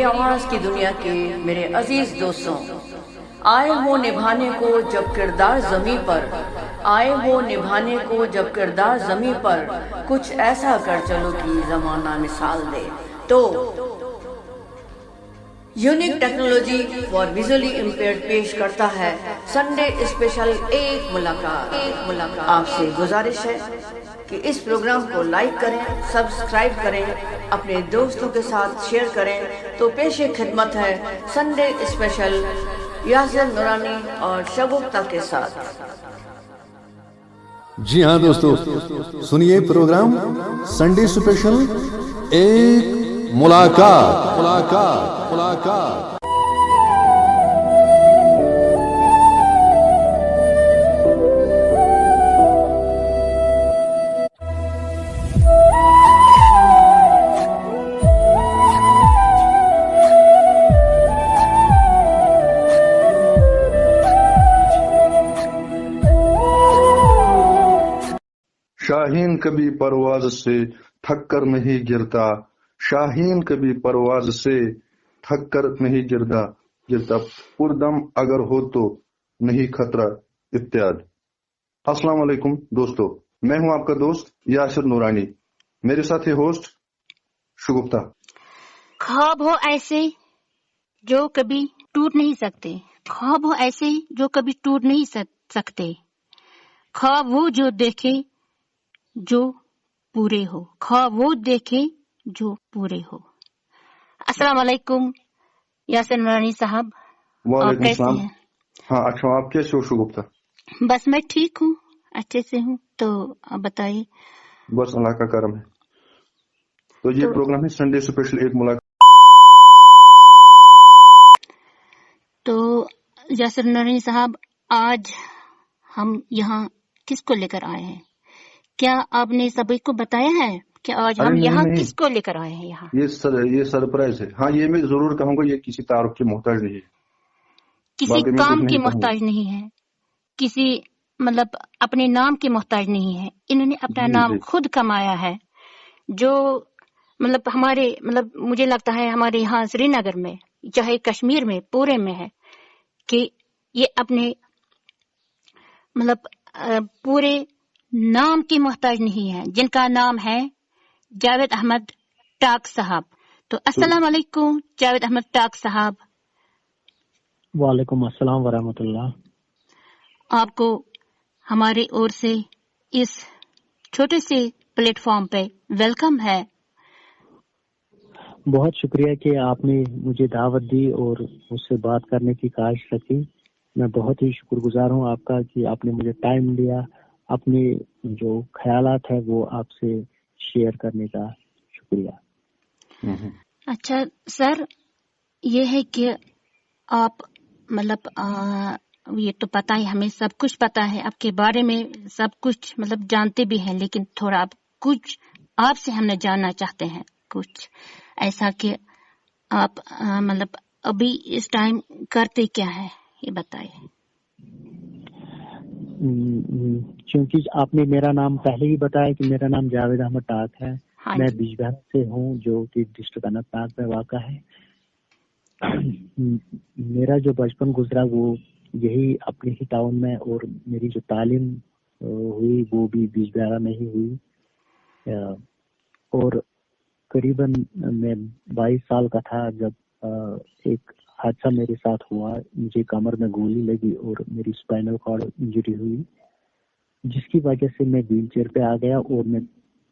आवाज की दुनिया के मेरे अजीज दोस्तों, आए हो निभाने को जब किरदार ज़मीं पर, आए हो निभाने को जब किरदार ज़मीं पर, कुछ ऐसा कर चलो कि ज़माना मिसाल दे। तो unique technology for visually impaired पेश करता है संडे स्पेशल एक मुलाकात। आपसे गुजारिश है कि इस प्रोग्राम को लाइक करें, सब्सक्राइब करें, अपने दोस्तों के साथ शेयर करें। तो पेशे खिदमत है संडे स्पेशल यासिर नूरानी और शगुफ्ता के साथ। जी हाँ दोस्तों, सुनिए प्रोग्राम संडे स्पेशल एक मुलाकात। शाहीन कभी परवाज से थक कर नहीं गिरता, शाहीन कभी परवाज से थक कर नहीं गिरता, पुरदम अगर हो तो नहीं खतरा इत्यादि। अस्सलाम वालेकुम दोस्तों, मैं हूं आपका दोस्त यासिर नूरानी, मेरे साथ है होस्ट शगुफ्ता। ख्वाब हो ऐसे जो कभी टूट नहीं सकते, ख्वाब हो ऐसे जो कभी टूट नहीं सकते, ख्वाब वो जो देखे जो पूरे हो, ख्वाब वो देखे जो पूरे हो। अस्सलाम वालेकुम यासिर नूरानी साहब, आप कैसे हैं? हाँ अच्छा, आप कैसे हो शगुफ्ता? बस मैं ठीक हूँ, अच्छे से हूँ। तो आप बताइए। बस अल्लाह का करम है। तो ये प्रोग्राम है संडे स्पेशल एक मुलाकात। तो यासिर नूरानी साहब, आज हम यहाँ किसको लेकर आए हैं? क्या आपने सभी को बताया है कि आज हम यहाँ किसको लेकर आए हैं? यहाँ ये सरप्राइज है। हाँ, ये मैं जरूर कहूंगा, ये किसी तारुफ की मोहताज नहीं है, किसी काम की मोहताज नहीं है, किसी मतलब अपने नाम की मोहताज नहीं है। इन्होंने अपना नाम खुद कमाया है, जो मतलब हमारे मुझे लगता है हमारे यहाँ श्रीनगर में, चाहे कश्मीर में, पूरे में है कि ये अपने पूरे नाम की मोहताज नहीं है, जिनका नाम है जावेद अहमद टाक साहब। तो अस्सलाम वालेकुम जावेद अहमद टाक साहब। वालेकुम अस्सलाम वरहमतुल्लाह। आपको हमारे ओर से इस छोटे से प्लेटफॉर्म पे वेलकम है। बहुत शुक्रिया कि आपने मुझे दावत दी और मुझसे बात करने की ख्वाहिश रखी। मैं बहुत ही शुक्रगुजार हूँ आपका कि आपने मुझे टाइम दिया, अपने जो ख्यालात है वो आपसे शेयर करने का। शुक्रिया। अच्छा सर, ये है कि आप ये तो पता ही, हमें सब कुछ पता है आपके बारे में, सब कुछ जानते भी हैं, लेकिन थोड़ा आप कुछ आपसे हमने जानना चाहते हैं, कुछ ऐसा कि आप अभी इस टाइम करते क्या है, ये बताइए। क्योंकि आपने मेरा नाम पहले ही बताया कि मेरा नाम जावेद अहमद टाक है। हाँ, मैं बिजबहरा से हूँ, जो कि डिस्ट्रिक्ट अनंतनाग में वाक़ा है। मेरा जो बचपन गुजरा वो यही अपने ही टाउन में, और मेरी जो तालीम हुई वो भी बिजबहरा में ही हुई। और करीबन मैं 22 साल का था जब एक हादसा मेरे साथ हुआ। मुझे कमर में गोली लगी और मेरी स्पाइनल कॉर्ड इंजरी हुई, जिसकी वजह से मैं व्हील चेयर पे आ गया, और मैं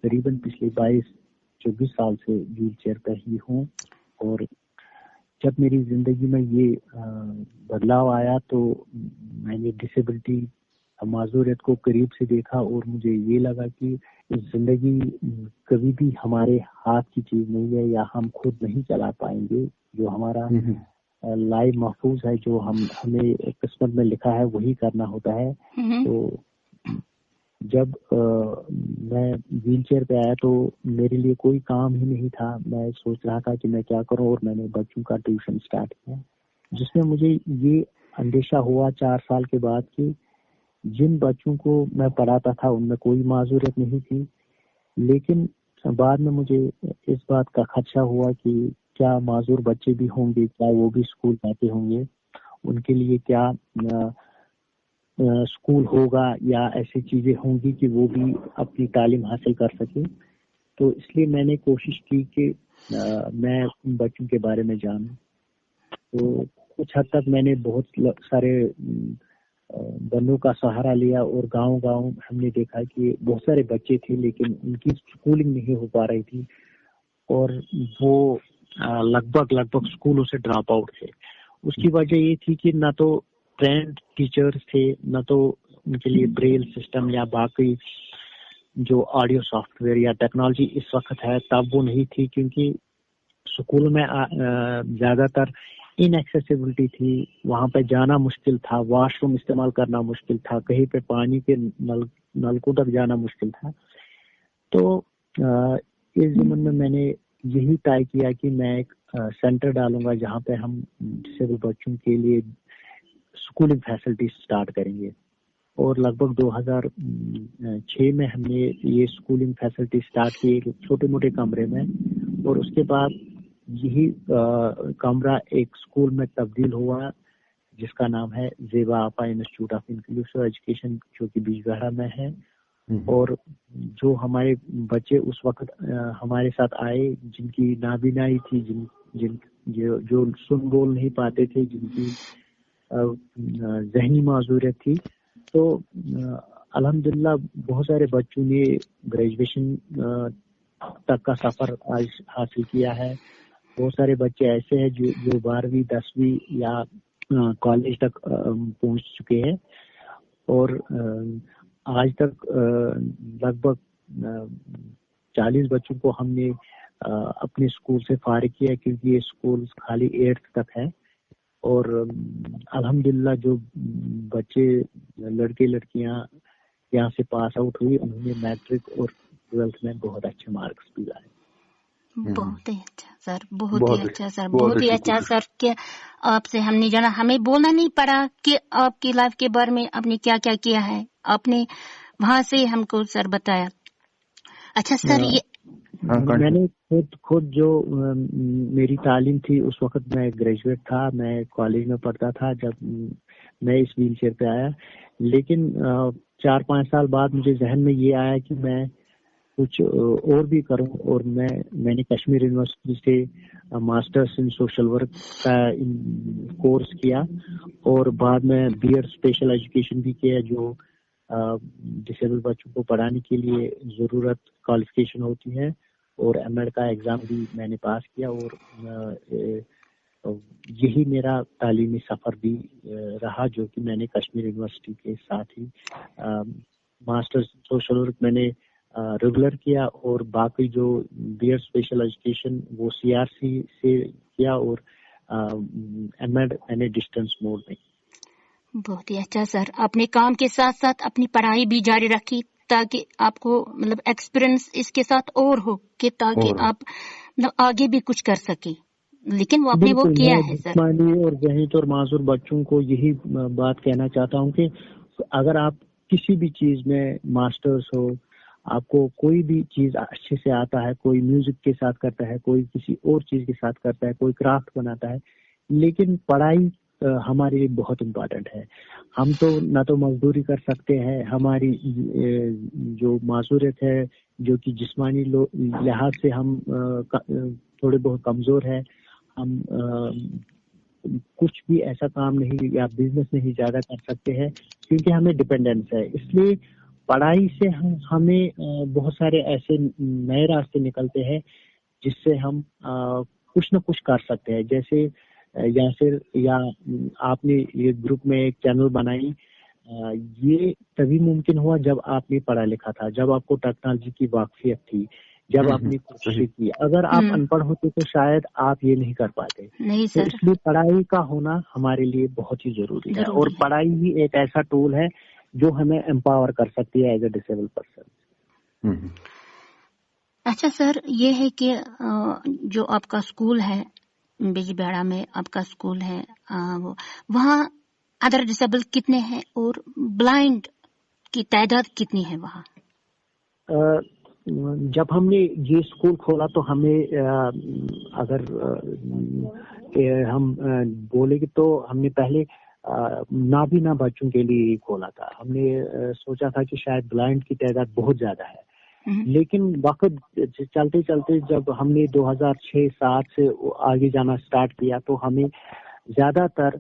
करीबन पिछले 22-24 साल से व्हील चेयर पे ही हूँ। और जब मेरी जिंदगी में ये बदलाव आया तो मैंने डिसेबिलिटी, माजूरियत को करीब से देखा, और मुझे ये लगा कि जिंदगी कभी भी हमारे हाथ की चीज नहीं है, या हम खुद नहीं चला पाएंगे। जो हमारा लाइफ महफूज है, जो हमें किस्मत में लिखा है वही करना होता है। तो जब मैं व्हील चेयर पे आया तो मेरे लिए कोई काम ही नहीं था। मैं सोच रहा था कि मैं क्या करूं, और मैंने बच्चों का ट्यूशन स्टार्ट किया, जिसमें मुझे ये अंदेशा हुआ 4 साल के बाद कि जिन बच्चों को मैं पढ़ाता था उनमें कोई माजूरियत नहीं थी, लेकिन बाद में मुझे इस बात का खदशा हुआ कि کیا معذور بچے بھی ہوں گے, کیا وہ بھی اسکول جاتے ہوں گے, ان کے لیے کیا اسکول ہوگا یا ایسی چیزیں ہوں گی کہ وہ بھی اپنی تعلیم حاصل کر سکے. تو اس لیے میں نے کوشش کی کہ میں بچوں کے بارے میں جانوں. تو کچھ حد تک میں نے بہت سارے بندوں کا سہارا لیا, اور گاؤں گاؤں ہم نے دیکھا کہ بہت سارے بچے تھے لیکن ان کی اسکولنگ نہیں ہو پا رہی تھی, اور وہ لگ بھگ اسکولوں سے ڈراپ آؤٹ تھے. اس کی وجہ یہ تھی کہ نہ تو ٹرینڈ ٹیچرز تھے, نہ تو ان کے لیے بریل سسٹم یا باقی جو آڈیو سافٹ ویئر یا ٹیکنالوجی اس وقت ہے تب وہ نہیں تھی, کیونکہ اسکول میں زیادہ تر ان ایکسیسیبلٹی تھی. وہاں پہ جانا مشکل تھا, واش روم استعمال کرنا مشکل تھا, کہیں پہ پانی کے نلکوں تک جانا مشکل تھا. تو اس زمین میں میں نے یہی طے کیا کہ میں ایک سینٹر ڈالوں گا جہاں پہ ہم ڈسیبل بچوں کے لیے اسکولنگ فیسلٹی اسٹارٹ کریں گے. اور لگ بھگ 2006 میں ہم نے یہ اسکولنگ فیسلٹی اسٹارٹ کی ایک چھوٹے موٹے کمرے میں, اور اس کے بعد یہی کمرہ ایک اسکول میں تبدیل ہوا جس کا نام ہے زیبا آپا انسٹیٹیوٹ آف انکلوسیو ایجوکیشن, جو کہ بیج بہارا میں ہے. اور جو ہمارے بچے اس وقت ہمارے ساتھ آئے جن کی نابینائی تھی, جو سن بول نہیں پاتے تھے, جن کی ذہنی معذوریت تھی, تو الحمدللہ بہت سارے بچوں نے گریجویشن تک کا سفر آج حاصل کیا ہے. بہت سارے بچے ایسے ہیں جو 12ویں 10ویں یا کالج تک پہنچ چکے ہیں, اور آج تک لگ بھگ 40 بچوں کو ہم نے اپنے اسکول سے فارغ کیا, کیونکہ یہ اسکول خالی 8th تک ہے. اور الحمدللہ جو بچے لڑکے لڑکیاں یہاں سے پاس آؤٹ ہوئی, انہوں نے میٹرک اور 12th میں بہت اچھے مارکس بھی لائے. بہت ہی اچھا سر, بہت ہی اچھا سر, بہت ہی اچھا سر کہ آپ سے ہم نے جانا, ہمیں بولنا نہیں پڑا کہ آپ کی لائف کے بارے میں آپ نے کیا کیا کیا ہے, آپ نے وہاں سے ہم کو سر بتایا. اچھا سر, میں نے خود جو میری تعلیم تھی اس وقت میں گریجویٹ تھا, میں کالج میں پڑھتا تھا جب میں اس ویل چیئر پہ آیا. لیکن 4-5 سال بعد مجھے ذہن میں یہ آیا کہ میں کچھ اور بھی کروں, اور میں نے کشمیر یونیورسٹی سے ماسٹرز ان سوشل ورک کا کورس کیا, اور بعد میں بی ایڈ اسپیشل ایجوکیشن بھی کیا, جو ڈسیبل بچوں کو پڑھانے کے لیے ضرورت کوالیفیکیشن ہوتی ہے, اور ایم ایڈ کا ایگزام بھی میں نے پاس کیا. اور یہی میرا تعلیمی سفر بھی رہا, جو کہ میں نے کشمیر یونیورسٹی کے ساتھ ہی ماسٹرز سوشل ورک میں نے ریگولر کیا, اور باقی جو بی ایڈ اسپیشل ایجوکیشن وہ CRC سے کیا, اور ایم ایڈ میں نے ڈسٹینس موڈ میں. بہت ہی اچھا سر, اپنے کام کے ساتھ ساتھ اپنی پڑھائی بھی جاری رکھی تاکہ آپ کو مطلب ایکسپیرئنس اس کے ساتھ اور ہو کہ تاکہ آپ آگے بھی کچھ کر سکیں, لیکن وہ آپ نے وہ کیا ہے سر. اور ذہنی طور معذور بچوں کو یہی بات کہنا چاہتا ہوں کہ اگر آپ کسی بھی چیز میں ماسٹرز ہو, آپ کو کوئی بھی چیز اچھے سے آتا ہے, کوئی میوزک کے ساتھ کرتا ہے, کوئی کسی اور چیز کے ساتھ کرتا ہے, کوئی کرافٹ بناتا ہے, لیکن پڑھائی ہمارے لیے بہت امپورٹنٹ ہے. ہم تو نہ تو مزدوری کر سکتے ہیں, ہماری جو معذوریت ہے جو کہ جسمانی لحاظ سے ہم تھوڑے بہت کمزور ہیں, ہم کچھ بھی ایسا کام نہیں یا بزنس نہیں زیادہ کر سکتے ہیں کیونکہ ہمیں ڈپینڈنس ہے. اس لیے پڑھائی سے ہمیں بہت سارے ایسے نئے راستے نکلتے ہیں جس سے ہم کچھ نہ کچھ کر سکتے ہیں. جیسے یاسر یا آپ نے یہ گروپ میں ایک چینل بنائی, یہ تبھی ممکن ہوا جب آپ نے پڑھا لکھا تھا, جب آپ کو ٹیکنالوجی کی واقفیت تھی, جب آپ نے کوشش کی. اگر آپ ان پڑھ ہوتے تو شاید آپ یہ نہیں کر پاتے. تو اس لیے پڑھائی کا ہونا ہمارے لیے بہت ہی ضروری ہے, اور پڑھائی ہی ایک ایسا ٹول ہے جو ہمیں امپاور کر سکتی ہے ایز اے ڈسیبل پرسن. اچھا سر, یہ ہے کہ جو آپ کا اسکول ہے بیج بہارا میں, آپ کا اسکول ہے, وہاں ادر ڈسیبل کتنے ہیں اور بلائنڈ کی تعداد کتنی ہے وہاں؟ جب ہم نے یہ اسکول کھولا تو ہمیں اگر ہم بولے گے تو ہم نے پہلے نابینا بچوں کے لیے کھولا تھا. ہم نے سوچا تھا کہ شاید بلائنڈ کی تعداد بہت زیادہ ہے, لیکن وقت چلتے چلتے جب ہم نے 2006-07 سے آگے جانا سٹارٹ کیا تو ہمیں زیادہ تر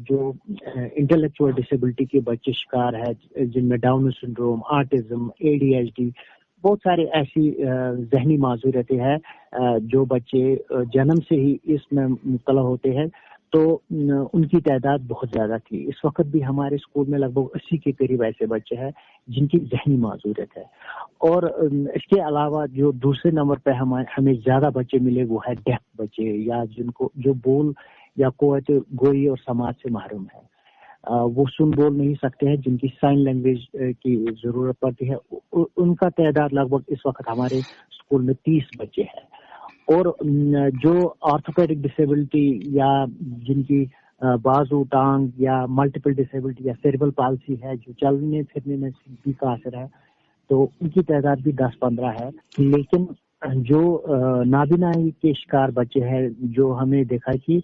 جو انٹلیکچوئل ڈسیبلٹی کے بچے شکار ہے, جن میں ڈاؤن سنڈروم, آٹزم, ADHD, بہت سارے ایسی ذہنی معذوریتیں ہیں جو بچے جنم سے ہی اس میں مبتلا ہوتے ہیں, تو ان کی تعداد بہت زیادہ تھی. اس وقت بھی ہمارے اسکول میں لگ بھگ 80 کے قریب ایسے بچے ہیں جن کی ذہنی معذوریت ہے. اور اس کے علاوہ جو دوسرے نمبر پہ ہمیں زیادہ بچے ملے وہ ہے ڈیف بچے, یا جن کو جو بول یا قوت گوئی اور سماج سے محروم ہے. وہ سن بول نہیں سکتے ہیں, جن کی سائن لینگویج کی ضرورت پڑتی ہے. ان کا تعداد لگ بھگ اس وقت ہمارے اسکول میں 30 بچے ہیں. اور جو آرتھوپیڈک ڈسیبلٹی یا جن کی بازو, ٹانگ یا ملٹیپل ڈسیبلٹی یا سیریبل پالسی ہے, جو چلنے پھرنے میں بھی قاصر ہے, تو ان کی تعداد بھی 10-15 ہے. لیکن جو نابینائی کے شکار بچے ہیں, جو ہمیں دیکھا کہ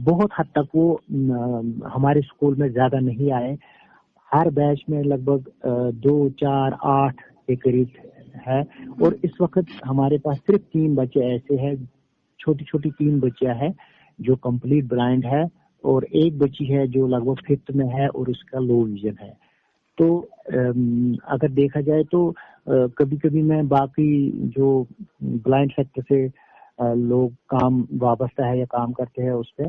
بہت حد تک وہ ہمارے اسکول میں زیادہ نہیں آئے. ہر بیچ میں لگ بھگ 2, 4, 8 کے قریب ہے. اور اس وقت ہمارے پاس صرف 3 بچے ایسے ہیں, چھوٹی چھوٹی 3 بچیاں ہیں جو کمپلیٹ بلائنڈ ہے, اور ایک بچی ہے جو لگ بھگ 5th میں ہے اور اس کا لو ویژن ہے. تو اگر دیکھا جائے تو کبھی کبھی میں باقی جو بلائنڈ سیکٹر سے لوگ کام وابستہ ہے یا کام کرتے ہیں اس پہ,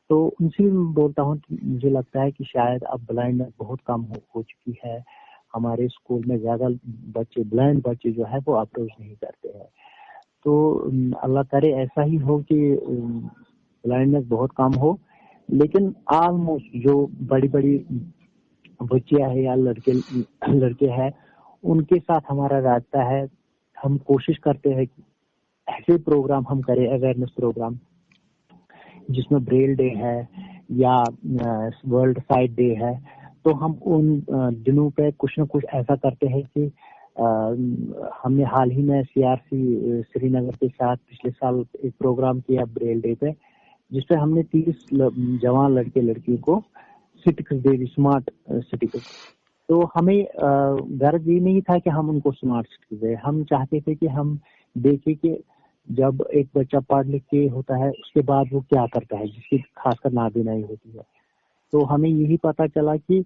تو ان سے بولتا ہوں کہ مجھے لگتا ہے کہ شاید اب بلائنڈ بہت کم ہو چکی ہے. ہمارے اسکول میں زیادہ بچے بلائنڈ بچے جو ہے وہ اپروچ نہیں کرتے ہیں. تو اللہ کرے ایسا ہی ہو کہ بلائنڈنس بہت کم ہو. لیکن آلموسٹ جو بڑی بڑی بچیاں ہیں یا لڑکے ہیں, ان کے ساتھ ہمارا رابطہ ہے. ہم کوشش کرتے ہیں کہ ایسے پروگرام ہم کریں, اویئرنیس پروگرام, جس میں بریل ڈے ہے یا ورلڈ سائٹ ڈے ہے, تو ہم ان دنوں پہ کچھ نہ کچھ ایسا کرتے ہیں کہ ہم نے حال ہی میں CRC سری نگر کے ساتھ پچھلے سال ایک پروگرام کیا بریل ڈے پہ, جس پہ ہم نے 30 جوان لڑکے لڑکیوں کو سٹیکس دے دی, اسمارٹ سٹیکس. تو ہمیں غرض یہ نہیں تھا کہ ہم ان کو اسمارٹ سٹیکس دیں, ہم چاہتے تھے کہ ہم دیکھیں کہ جب ایک بچہ پڑھ لکھ کے ہوتا ہے اس کے بعد وہ کیا کرتا ہے, جس کی خاص کر نابینائی ہوتی ہے. تو ہمیں یہی پتا چلا کہ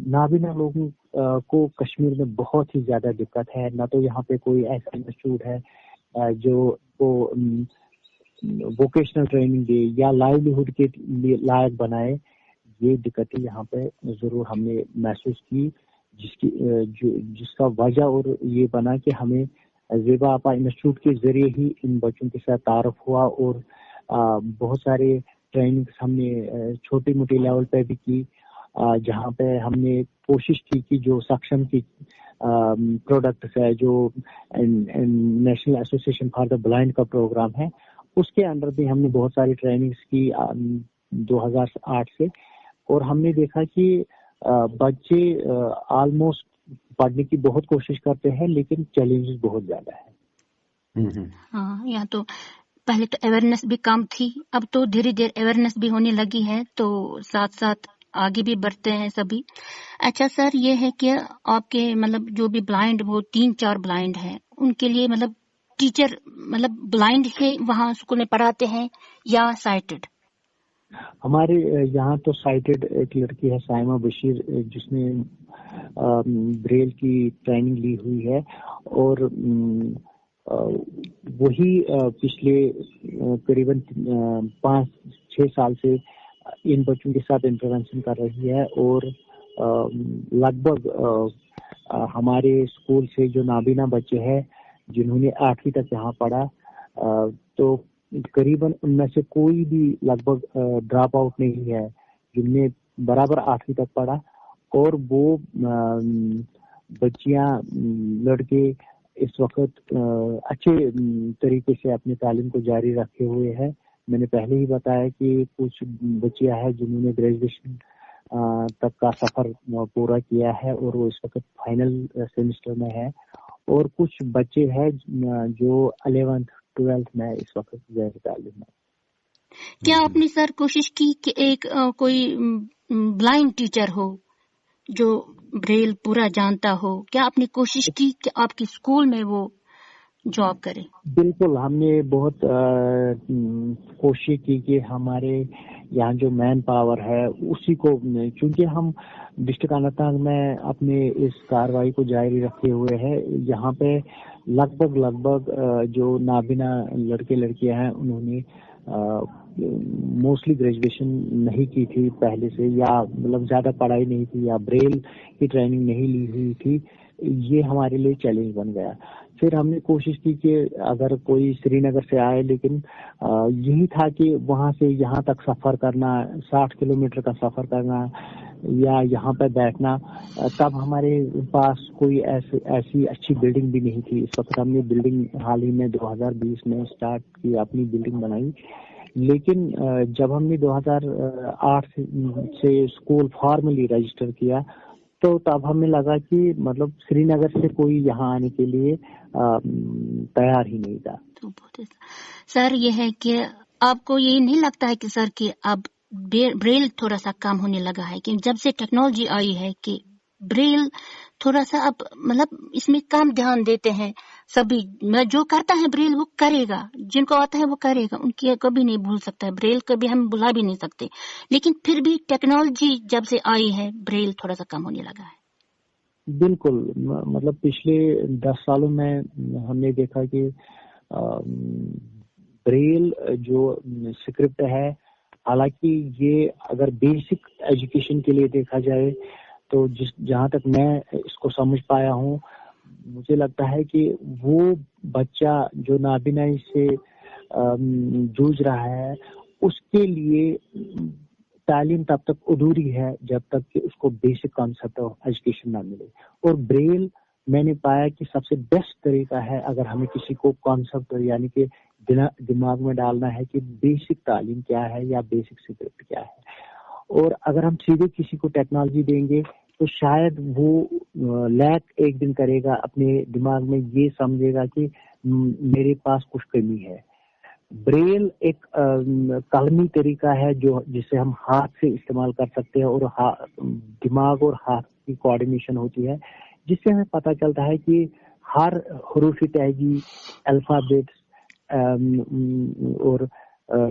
نابینا لوگوں کو کشمیر میں بہت ہی زیادہ دقت ہے. نہ تو یہاں پہ کوئی ایسا انسٹیٹیوٹ ہے جو ووکیشنل ٹریننگ دے یا لائیولیہڈ کے لائق بنائے. یہ دقتیں یہاں پہ ضرور ہم نے محسوس کی, جس کا وجہ اور یہ بنا کہ ہمیں زیبا آپا انسٹیٹیوٹ کے ذریعے ہی ان بچوں کے ساتھ تعارف ہوا, اور بہت سارے ٹریننگز ہم نے چھوٹی موٹی لیول پہ بھی کی, جہاں پہ ہم نے کوشش کی کہ جو سکشم کی پروڈکٹس ہے, جو national association for the blind کا پروگرام ہے, اس کے انڈر بھی ہم نے بہت ساری ٹریننگز کی 2008 سے. اور ہم نے دیکھا کہ بچے آلموسٹ پڑھنے کی بہت کوشش کرتے ہیں, لیکن چیلنجز بہت زیادہ ہے. ہاں, یہاں تو پہلے تو اویئرنیس بھی کم تھی, اب تو دھیرے دھیرے اویئرنیس بھی ہونے لگی ہے, تو ساتھ ساتھ آگے بھی بڑھتے ہیں سبھی. اچھا سر, یہ ہے کہ آپ کے مطلب جو بھی بلائنڈ وہ 3-4 بلائنڈ ہیں, ان کے لیے مطلب ٹیچر مطلب بلائنڈ ہے وہاں اسکول میں پڑھاتے ہیں یا سائٹڈ؟ ہمارے یہاں تو سائٹڈ ایک لڑکی ہے سائمہ بشیر, جس نے بریل کی ٹریننگ لی ہوئی ہے, اور وہی پچھلے قریباً 5-6 سال سے ان بچوں کے ساتھ انٹروینشن کر رہی ہے. اور لگ بھگ ہمارے اسکول سے جو نابینا بچے ہیں جنہوں نے 8ویں تک یہاں پڑھا, تو قریباً ان میں سے کوئی بھی لگ بھگ ڈراپ آؤٹ نہیں ہے, جن نے برابر 8ویں تک پڑھا. اور وہ بچیاں لڑکے اس وقت اچھے طریقے سے اپنی تعلیم کو جاری رکھے ہوئے ہیں. میں نے پہلے ہی بتایا کہ کچھ بچیاں ہیں جنہوں نے گریجویشن تک کا سفر پورا کیا ہے, اور وہ اس وقت فائنل سیمسٹر میں ہے. اور کچھ بچے ہیں جو 11th 12th میں اس وقت زیر تعلیم ہے. کیا آپ نے سر کوشش کی کہ ایک کوئی بلائنڈ ٹیچر ہو جو بریل پورا جانتا ہو؟ کیا آپ نے کوشش کی کہ آپ کی اسکول میں وہ جاب کرے؟ بالکل، ہم نے بہت کوشش کی کہ ہمارے یہاں جو مین پاور ہے اسی کو، چونکہ ہم ڈسٹرکٹ اننت ناگ میں اپنے اس کارروائی کو جاری رکھے ہوئے ہیں. یہاں پہ لگ بھگ جو نابینا لڑکے لڑکیاں ہیں انہوں نے موسٹلی گریجویشن نہیں کی تھی پہلے سے، یا مطلب زیادہ پڑھائی نہیں تھی، یا بریل کی ٹریننگ نہیں لی ہوئی تھی. یہ ہمارے لیے چیلنج بن گیا. پھر ہم نے کوشش کی کہ اگر کوئی سری نگر سے آئے، لیکن یہی تھا کہ وہاں سے یہاں تک سفر کرنا، 60 کلومیٹر کا سفر کرنا یا یہاں پہ بیٹھنا، تب ہمارے پاس کوئی ایسی اچھی بلڈنگ بھی نہیں تھی. اس وقت ہم نے بلڈنگ حال ہی میں 2020 میں اسٹارٹ کی، اپنی بلڈنگ بنائی. لیکن جب ہم نے 2008 سے اسکول فارملی رجسٹر کیا تو تب ہمیں لگا کہ مطلب سری نگر سے کوئی یہاں آنے کے لیے تیار ہی نہیں تھا. سر یہ ہے کہ آپ کو یہ نہیں لگتا ہے کہ سر کہ اب بریل تھوڑا سا کم ہونے لگا ہے، کہ جب سے ٹیکنالوجی آئی ہے کہ بریل تھوڑا سا اب مطلب اس میں کم دھیان دیتے ہیں سبھی؟ جو کرتا ہے بریل وہ کرے گا، جن کو آتا ہے وہ کرے گا، ان کی کبھی نہیں بھول سکتا ہے بریل، کبھی ہم بلا بھی نہیں سکتے. لیکن پھر بھی ٹیکنالوجی جب سے آئی ہے بریل تھوڑا سا کم ہونے لگا ہے. بالکل، مطلب پچھلے 10 سالوں میں ہم نے دیکھا کہ بریل جو اسکرپٹ ہے، حالانکہ یہ اگر بیسک ایجوکیشن کے لیے دیکھا جائے تو جہاں تک میں اس کو سمجھ پایا ہوں، مجھے لگتا ہے کہ وہ بچہ جو نابینائی سے جوجھ رہا ہے اس کے لیے تعلیم تب تک ادھوری ہے جب تک کہ اس کو بیسک کانسیپٹ آف ایجوکیشن نہ ملے. اور بریل میں نے پایا کہ سب سے بیسٹ طریقہ ہے اگر ہمیں کسی کو کانسیپٹ یعنی کہ دماغ میں ڈالنا ہے کہ بیسک تعلیم کیا ہے یا بیسک اسکرپٹ کیا ہے. اور اگر ہم سیدھے کسی کو ٹیکنالوجی دیں گے تو شاید وہ لیک ایک دن کرے گا، اپنے دماغ میں یہ سمجھے گا کہ میرے پاس کچھ کمی ہے. بریل ایک قلمی طریقہ ہے جسے ہم ہاتھ سے استعمال کر سکتے ہیں، اور دماغ اور ہاتھ کی کوآرڈینیشن ہوتی ہے، جس سے ہمیں پتہ چلتا ہے کہ ہر حروف تہجی، الفابیٹس اور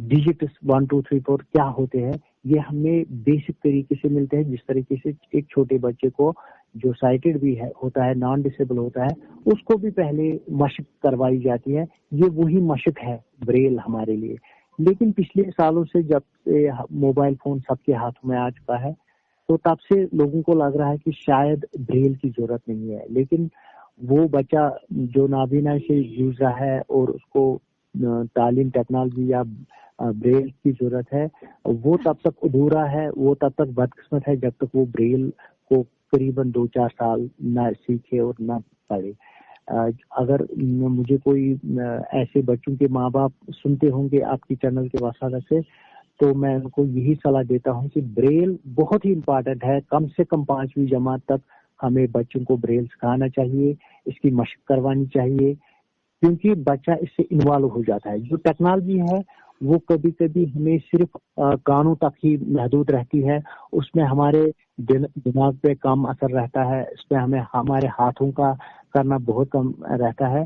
ڈیجٹس 1 2 3 4 کیا ہوتے ہیں، یہ ہمیں بیسک طریقے سے ملتے ہیں. جس طریقے سے ایک چھوٹے بچے کو جو سائٹڈ بھی ہے ہوتا ہے، نان ڈسیبل ہوتا ہے، اس کو بھی پہلے مشق کروائی جاتی ہے. یہ وہی مشق ہے بریل ہمارے لیے. لیکن پچھلے سالوں سے جب سے موبائل فون سب کے ہاتھوں میں آ چکا ہے تو تب سے لوگوں کو لگ رہا ہے کہ شاید بریل کی ضرورت نہیں ہے. لیکن وہ بچہ جو نابینا سے جوجھ رہا ہے اور اس کو تعلیم، ٹیکنالوجی یا بریل کی ضرورت ہے، وہ تب تک ادھورا ہے، وہ تب تک بدقسمت ہے جب تک وہ بریل کو قریباً 2-4 سال نہ سیکھے اور نہ پڑھے. اگر مجھے کوئی ایسے بچوں کے ماں باپ سنتے ہوں گے آپ کی چینل کے وسیلے سے، تو میں ان کو یہی صلاح دیتا ہوں کہ بریل بہت ہی امپارٹنٹ ہے. کم سے کم 5ویں جماعت تک ہمیں بچوں کو بریل سکھانا چاہیے، اس کی مشق کروانی چاہیے، کیونکہ بچہ اس سے انوالو ہو جاتا ہے. جو ٹیکنالوجی ہے وہ کبھی کبھی ہمیں صرف کانوں تک ہی محدود رہتی ہے، اس میں ہمارے دماغ پہ کم اثر رہتا ہے، اس میں ہمارے ہاتھوں کا کرنا بہت کم رہتا ہے.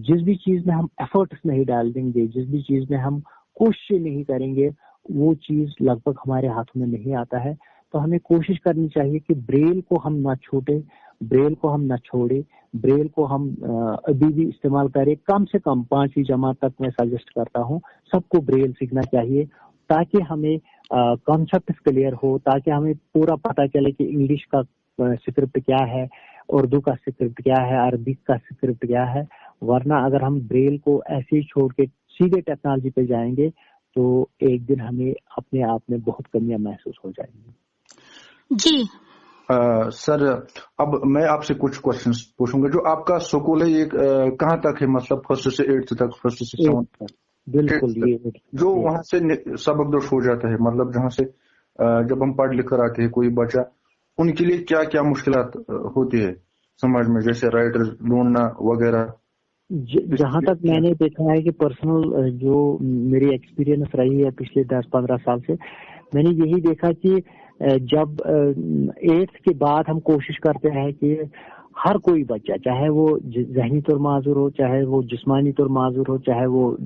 جس بھی چیز میں ہم ایفرٹس نہیں ڈال دیں گے، جس بھی چیز میں ہم کوشش نہیں کریں گے، وہ چیز لگ بھگ ہمارے ہاتھوں میں نہیں آتا ہے. تو ہمیں کوشش کرنی چاہیے کہ بریل کو ہم نہ چھوڑیں، بریل کو ہم نہ چھوڑیں، بریل کو ہم ابھی بھی استعمال کریں. کم سے کم 5ویں جماعت تک میں سجیسٹ کرتا ہوں سب کو بریل سیکھنا چاہیے، تاکہ ہمیں کانسیپٹ کلیئر ہو، تاکہ ہمیں پورا پتہ چلے کہ انگلش کا اسکرپٹ کیا ہے، اردو کا اسکرپٹ کیا ہے، عربک کا اسکرپٹ کیا ہے. ورنہ اگر ہم بریل کو ایسے ہی چھوڑ کے سیدھے ٹیکنالوجی پہ جائیں گے تو ایک دن ہمیں اپنے آپ میں بہت کمیاں محسوس ہو جائیں گی. جی سر، اب میں آپ سے کچھ کوشچنس پوچھوں گا. جو آپ کا سکول ہے یہ کہاں تک ہے؟ مطلب 1st سے 8th تک، 1st سے 7th؟ بالکل. جو وہاں سے سبق دوش ہو جاتا ہے، مطلب جہاں سے جب ہم پڑھ لکھ کر آتے ہیں کوئی بچہ، ان کے لیے کیا کیا مشکلات ہوتی ہے؟ समाज में, जैसे राइटर ढूंढना वगैरह? जहाँ तक मैंने देखा है कि पर्सनल जो मेरी एक्सपीरियंस रही है पिछले 10-15 साल से, मैंने यही देखा कि जब 8th के बाद हम कोशिश करते हैं कि हर कोई बच्चा, चाहे वो ज़हनी तौर माजूर हो, चाहे वो जिस्मानी तौर माजूर हो, चाहे वो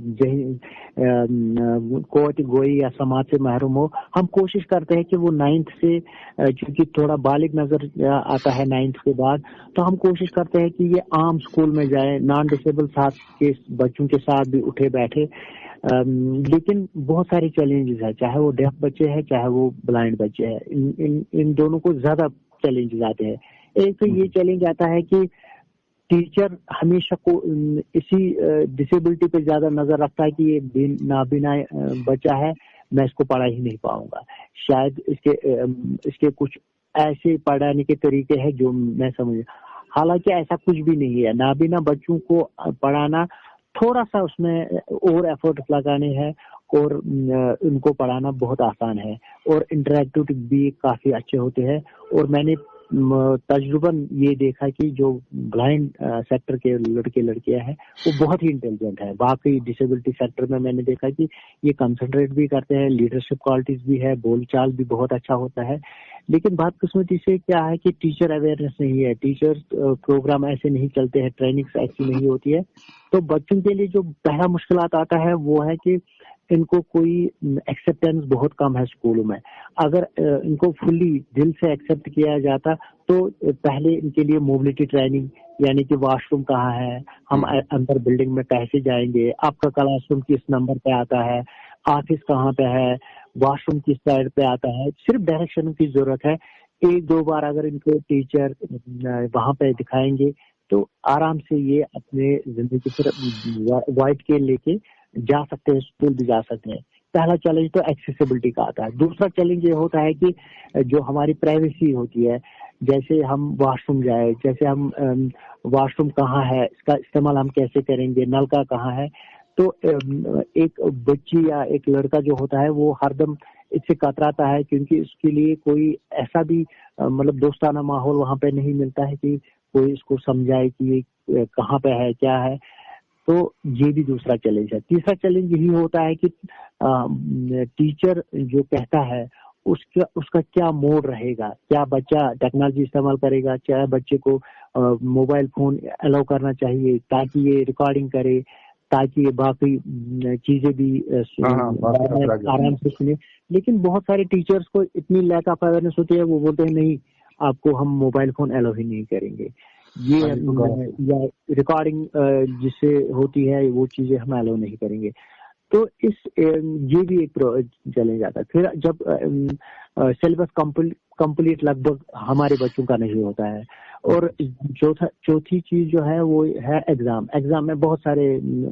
कोट गोई या समाज से महरूम हो, हम कोशिश करते हैं कि वो 9th से, क्योंकि थोड़ा बालिग नजर आता है 9th के बाद, तो हम कोशिश करते हैं कि ये आम स्कूल में जाए, नॉन डिसेबल साथ के बच्चों के साथ भी उठे बैठे। लेकिन बहुत सारे चैलेंजेस है, चाहे वो डेफ बच्चे हैं, चाहे वो ब्लाइंड बच्चे हैं, इन दोनों को ज्यादा चैलेंजेस आते हैं। एक तो ये चैलेंज आता है कि टीचर हमेशा को इसी डिसेबिलिटी पे ज्यादा नजर रखता है कि ये नाबीना बच्चा है, मैं इसको पढ़ा ही नहीं पाऊंगा। शायद इसके कुछ ऐसे पढ़ाने के तरीके हैं जो मैं समझ, हालांकि ऐसा कुछ भी नहीं है। नाबीना बच्चों को पढ़ाना थोड़ा सा उसमें और एफर्ट लगाने हैं और उनको पढ़ाना बहुत आसान है और इंटरेक्टिव भी काफी अच्छे होते हैं। और मैंने तजुर्बन ये देखा कि जो ब्लाइंड सेक्टर के लड़के लड़कियां हैं वो बहुत ही इंटेलिजेंट है। बाकी डिसेबिलिटी सेक्टर में मैंने देखा कि ये कंसंट्रेट भी करते हैं, लीडरशिप क्वालिटीज भी है, बोलचाल भी बहुत अच्छा होता है। लेकिन बदकिस्मती से क्या है कि टीचर अवेयरनेस नहीं है, टीचर प्रोग्राम ऐसे नहीं चलते हैं, ट्रेनिंग्स ऐसी नहीं होती है। तो बच्चों के लिए जो पहला मुश्किलात आता है वो है कि इनको कोई एक्सेप्टेंस बहुत कम है स्कूलों में। अगर इनको फुल्ली दिल से एक्सेप्ट किया जाता तो पहले इनके लिए मोबिलिटी ट्रेनिंग, यानी कि वॉशरूम कहाँ है, हम अंदर बिल्डिंग में कैसे जाएंगे, आपका क्लासरूम किस नंबर पे आता है, ऑफिस कहाँ पे है, वॉशरूम किस साइड पे आता है, सिर्फ डायरेक्शन की जरूरत है। 1-2 बार अगर इनको टीचर वहां पे दिखाएंगे तो आराम से ये अपने जिंदगी पर वाइट के लेके जा सकते हैं, स्कूल भी जा सकते हैं। पहला चैलेंज तो एक्सेसिबिलिटी का आता है। दूसरा चैलेंज ये होता है कि जो हमारी प्राइवेसी होती है, जैसे हम वॉशरूम जाए, जैसे हम वॉशरूम कहाँ है, इसका इस्तेमाल हम कैसे करेंगे, नलका कहाँ है, तो एक बच्ची या एक लड़का जो होता है वो हरदम इससे कतराता है, क्योंकि उसके लिए कोई ऐसा भी मतलब दोस्ताना माहौल वहाँ पे नहीं मिलता है कि कोई इसको समझाए कि ये कहाँ पे है, क्या है। तो ये भी दूसरा चैलेंज है। तीसरा चैलेंज यही होता है कि टीचर जो कहता है उसका क्या मोड रहेगा, क्या बच्चा टेक्नोलॉजी इस्तेमाल करेगा, क्या बच्चे को मोबाइल फोन अलाउ करना चाहिए ताकि ये रिकॉर्डिंग करे, ताकि ये बाकी चीजें भी आराम से सुने। लेकिन बहुत सारे टीचर्स को इतनी लैक ऑफ अवेयरनेस होती है, वो बोलते हैं नहीं, आपको हम मोबाइल फोन अलाउ ही नहीं करेंगे, ये या रिकॉर्डिंग जिससे होती है वो चीजें हम अलाउ नहीं करेंगे। तो ये भी एक चैलेंज आता है। फिर जब सिलेबस कंप्लीट लगभग हमारे बच्चों का नहीं होता है। और चौथी चीज जो है वो है एग्जाम में बहुत सारे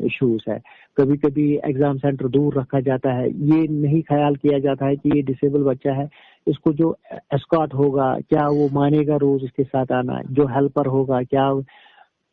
इश्यूज है। कभी कभी एग्जाम सेंटर दूर रखा जाता है, ये नहीं ख्याल किया जाता है कि ये डिसेबल बच्चा है, इसको जो एस्कॉर्ट होगा क्या वो मानेगा रोज इसके साथ आना, जो हेल्पर होगा क्या।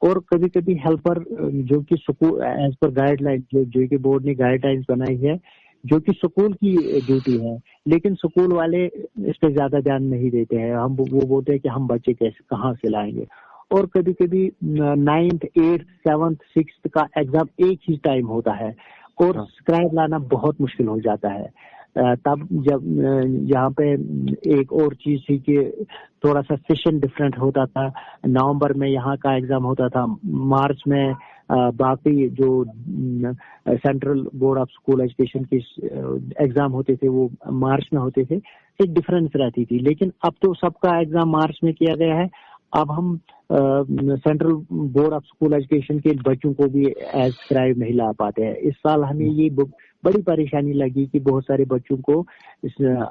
और कभी कभी हेल्पर जो कि स्कूल एज पर गाइडलाइन जो कि बोर्ड ने गाइडलाइंस बनाई है, जो कि स्कूल की ड्यूटी है, लेकिन स्कूल वाले इस पे ज्यादा ध्यान नहीं देते हैं। हम वो बोलते हैं कि हम बच्चे कैसे कहाँ से लाएंगे। और कभी कभी 9th, 8th, 7th, 6th का एग्जाम एक ही टाइम होता है और स्क्राइब लाना बहुत मुश्किल हो जाता है। तब जब यहाँ पे एक और चीज थी कि थोड़ा सा सेशन डिफरेंट होता था। नवंबर में यहाँ का एग्जाम होता था, मार्च में बाकी जो central board of school education के एग्जाम होते थे वो मार्च में होते थे। एक डिफरेंस रहती थी। लेकिन अब तो सबका एग्जाम मार्च में किया गया है। अब हम central board of school education के बच्चों को भी एज स्क्राइब नहीं ला पाते हैं। इस साल हमें ये बड़ी परेशानी लगी कि बहुत सारे बच्चों को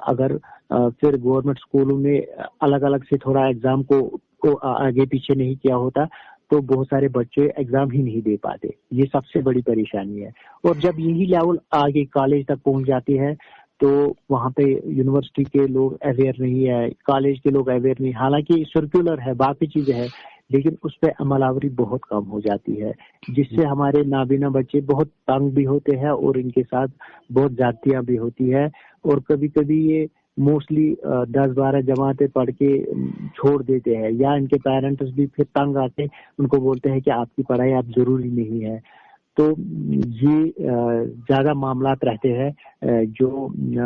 अगर फिर गवर्नमेंट स्कूलों में अलग अलग से थोड़ा एग्जाम को आगे पीछे नहीं किया होता तो बहुत सारे बच्चे एग्जाम ही नहीं दे पाते। ये सबसे बड़ी परेशानी है। और जब यही लेवल आगे कॉलेज तक पहुंच जाती है तो वहाँ पे यूनिवर्सिटी के लोग अवेयर नहीं है, कॉलेज के लोग अवेयर नहीं। हालांकि सर्कुलर है, बाकी चीजें है, लेकिन उस पर अमलावरी बहुत कम हो जाती है, जिससे हमारे नाबीना बच्चे बहुत तंग भी होते हैं और इनके साथ बहुत ज्यादतियां भी होती है। और कभी कभी ये मोस्टली 10-12 जमातें पढ़ के छोड़ देते हैं, या इनके पेरेंट्स भी फिर तंग आके उनको बोलते हैं कि आपकी पढ़ाई अब जरूरी नहीं है। तो ये ज्यादा मामलात रहते हैं जो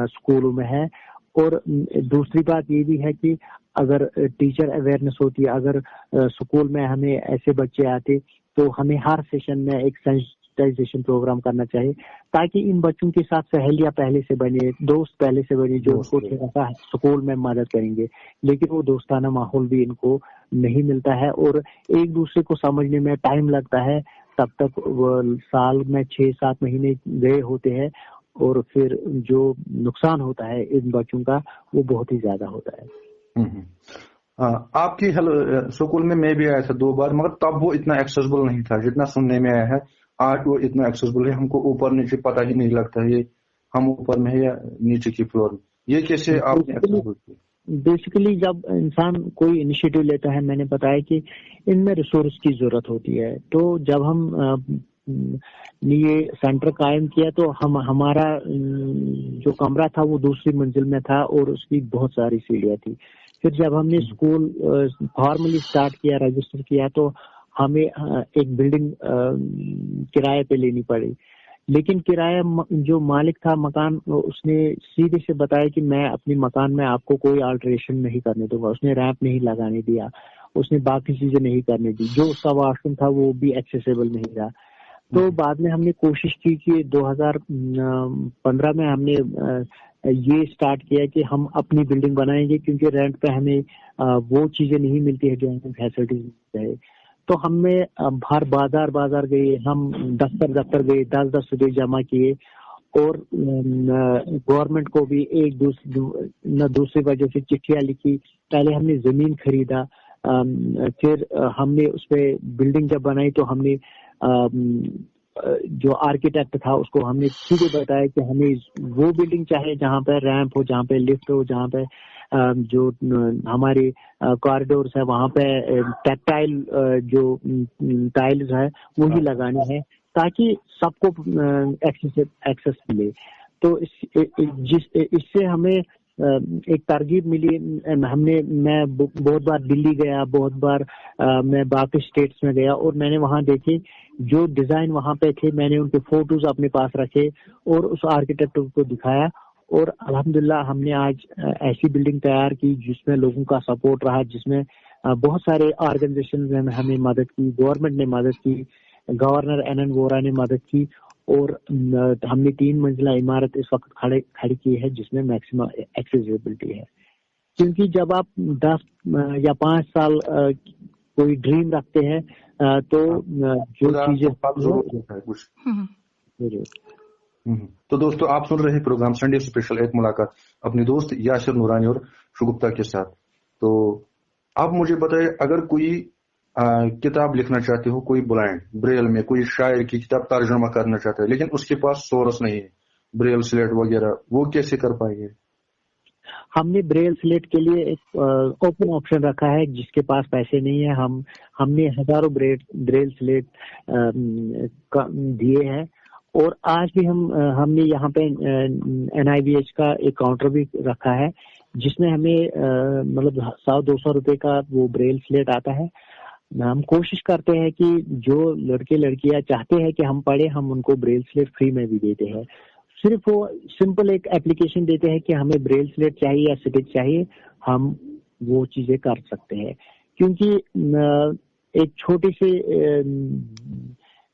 स्कूलों में है। और दूसरी बात ये भी है कि अगर टीचर अवेयरनेस होती है, अगर स्कूल में हमें ऐसे बच्चे आते तो हमें हर सेशन में एक सेंसिटाइजेशन प्रोग्राम करना चाहिए, ताकि इन बच्चों के साथ सहेलियां पहले से बने, दोस्त पहले से बने, जो उनको थोड़ा सा स्कूल में मदद करेंगे। लेकिन वो दोस्ताना माहौल भी इनको नहीं मिलता है और एक दूसरे को समझने में टाइम लगता है। तब तक वो साल में 6-7 महीने गए होते हैं और फिर जो नुकसान होता है इन बच्चों का वो बहुत ही ज्यादा होता है। आपकी स्कूल में मैं भी आया था 2 बार, मगर तब वो इतना एक्सेसिबल नहीं था जितना सुनने में आया है। आज वो इतना एक्सेसिबल है, हमको ऊपर नीचे पता ही नहीं लगता है हम ऊपर में है या नीचे की फ्लोर में। ये कैसे आपने एक्सेसिबल किया? बेसिकली जब इंसान कोई इनिशिएटिव लेता है, मैंने बताया कि इनमें रिसोर्स की जरूरत होती है। तो जब हम ये सेंटर कायम किया तो हमारा जो कमरा था वो दूसरी मंजिल में था और उसकी बहुत सारी सीढ़ियां थी। फिर जब हमने स्कूल फॉर्मली स्टार्ट किया, रजिस्टर किया, तो हमें एक बिल्डिंग किराए पे लेनी पड़ी। लेकिन किराया जो मालिक था मकान, उसने सीधे से बताया कि मैं अपनी मकान में आपको कोई अल्टरेशन नहीं करने दूंगा। उसने रैंप नहीं लगाने दिया, उसने बाकी चीजें नहीं करने दी, जो उसका वॉशरूम था वो भी एक्सेसिबल नहीं रहा। तो बाद में हमने कोशिश की कि 2015 में हमने ये स्टार्ट किया कि हम अपनी बिल्डिंग बनाएंगे, क्योंकि रेंट पे हमें वो चीजें नहीं मिलती है जो हमें फैसिलिटीज मिलती है। तो हमने हर बाजार गए, हम दफ्तर गए, 10-10 रुपए जमा किए और गवर्नमेंट को भी एक दूसरी वजह से चिट्ठियां लिखी। पहले हमने जमीन खरीदा, फिर हमने उस पर बिल्डिंग जब बनाई तो हमने जो आर्किटेक्ट था उसको हमने सीधे बताया कि हमें वो बिल्डिंग चाहिए जहाँ पे रैंप हो, जहाँ पे लिफ्ट हो, जहाँ पे जो हमारे कॉरिडोर्स है वहाँ पे टैक्टाइल जो टाइल्स है वही लगाने हैं, ताकि सबको एक्सेस मिले। तो इससे हमें एक तरगीब मिली। मैं बहुत बार दिल्ली गया, बहुत बार मैं बाकी स्टेट्स में गया और मैंने वहाँ देखे जो डिजाइन वहाँ पे थे, मैंने उनके फोटोज अपने पास रखे और उस आर्किटेक्ट को दिखाया। और अल्हम्दुलिल्लाह हमने आज ऐसी बिल्डिंग तैयार की जिसमें लोगों का सपोर्ट रहा, जिसमें बहुत सारे ऑर्गेनाइजेशन ने हमें मदद की, गवर्नमेंट ने मदद की, गवर्नर NN वोरा ने मदद की और हमने 3 मंजिला इमारत इस वक्त खड़ी की है जिसमें मैक्सिमम एक्सेसिबिलिटी है। क्योंकि जब आप 10 या 5 साल कोई ड्रीम रखते हैं तो जो चीजें तो दोस्तों आप सुन रहे हैं प्रोग्राम संडे स्पेशल एक मुलाकात अपने दोस्त यासिर नूरानी और शुगुप्ता के साथ। तो आप मुझे बताइए, अगर कोई किताब लिखना चाहते हो, कोई ब्लाइंड ब्रेल में कोई शायर की किताब तर्जुमा करना चाहता है लेकिन उसके पास सोर्स नहीं है, ब्रेल स्लेट वगैरह, वो कैसे कर पाएंगे? हमने ब्रेल स्लेट के लिए एक ओपन ऑप्शन रखा है। जिसके पास पैसे नहीं है, हमने हजारों ब्रेल स्लेट दिए हैं। और आज भी हमने यहाँ पे NIBH का एक काउंटर भी रखा है जिसमें हमें मतलब 100-200 रुपए का वो ब्रेल स्लेट आता है। हम कोशिश करते हैं कि जो लड़के लड़कियां चाहते हैं कि हम पढ़े, हम उनको ब्रेल स्लेट फ्री में भी देते हैं। सिर्फ वो सिंपल एक एप्लीकेशन देते हैं कि हमें ब्रेल स्लेट चाहिए या स्टिक चाहिए, हम वो चीजें कर सकते हैं। क्योंकि एक छोटी सी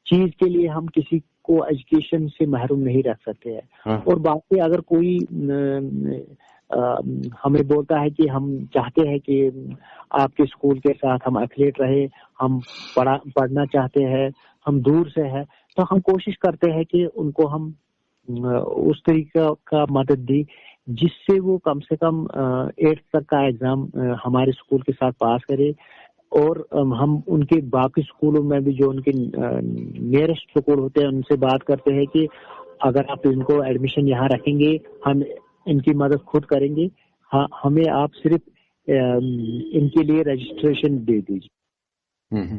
चीज के लिए हम किसी को एजुकेशन से महरूम नहीं रख सकते हैं। और बाकी अगर कोई हमें बोलता है कि हम चाहते हैं कि आपके स्कूल के साथ हम एफिलिएट रहे, हम पढ़ना चाहते हैं, हम दूर से है, तो हम कोशिश करते हैं कि उनको हम उस तरीका का मदद दी जिससे वो कम से कम 8th तक का एग्जाम हमारे स्कूल के साथ पास करे। और हम उनके बाकी स्कूलों में भी जो उनके नियरेस्ट स्कूल होते हैं उनसे बात करते हैं कि अगर आप इनको एडमिशन यहाँ रखेंगे, हम इनकी मदद खुद करेंगे, हमें आप सिर्फ इनके लिए रजिस्ट्रेशन दे दीजिए।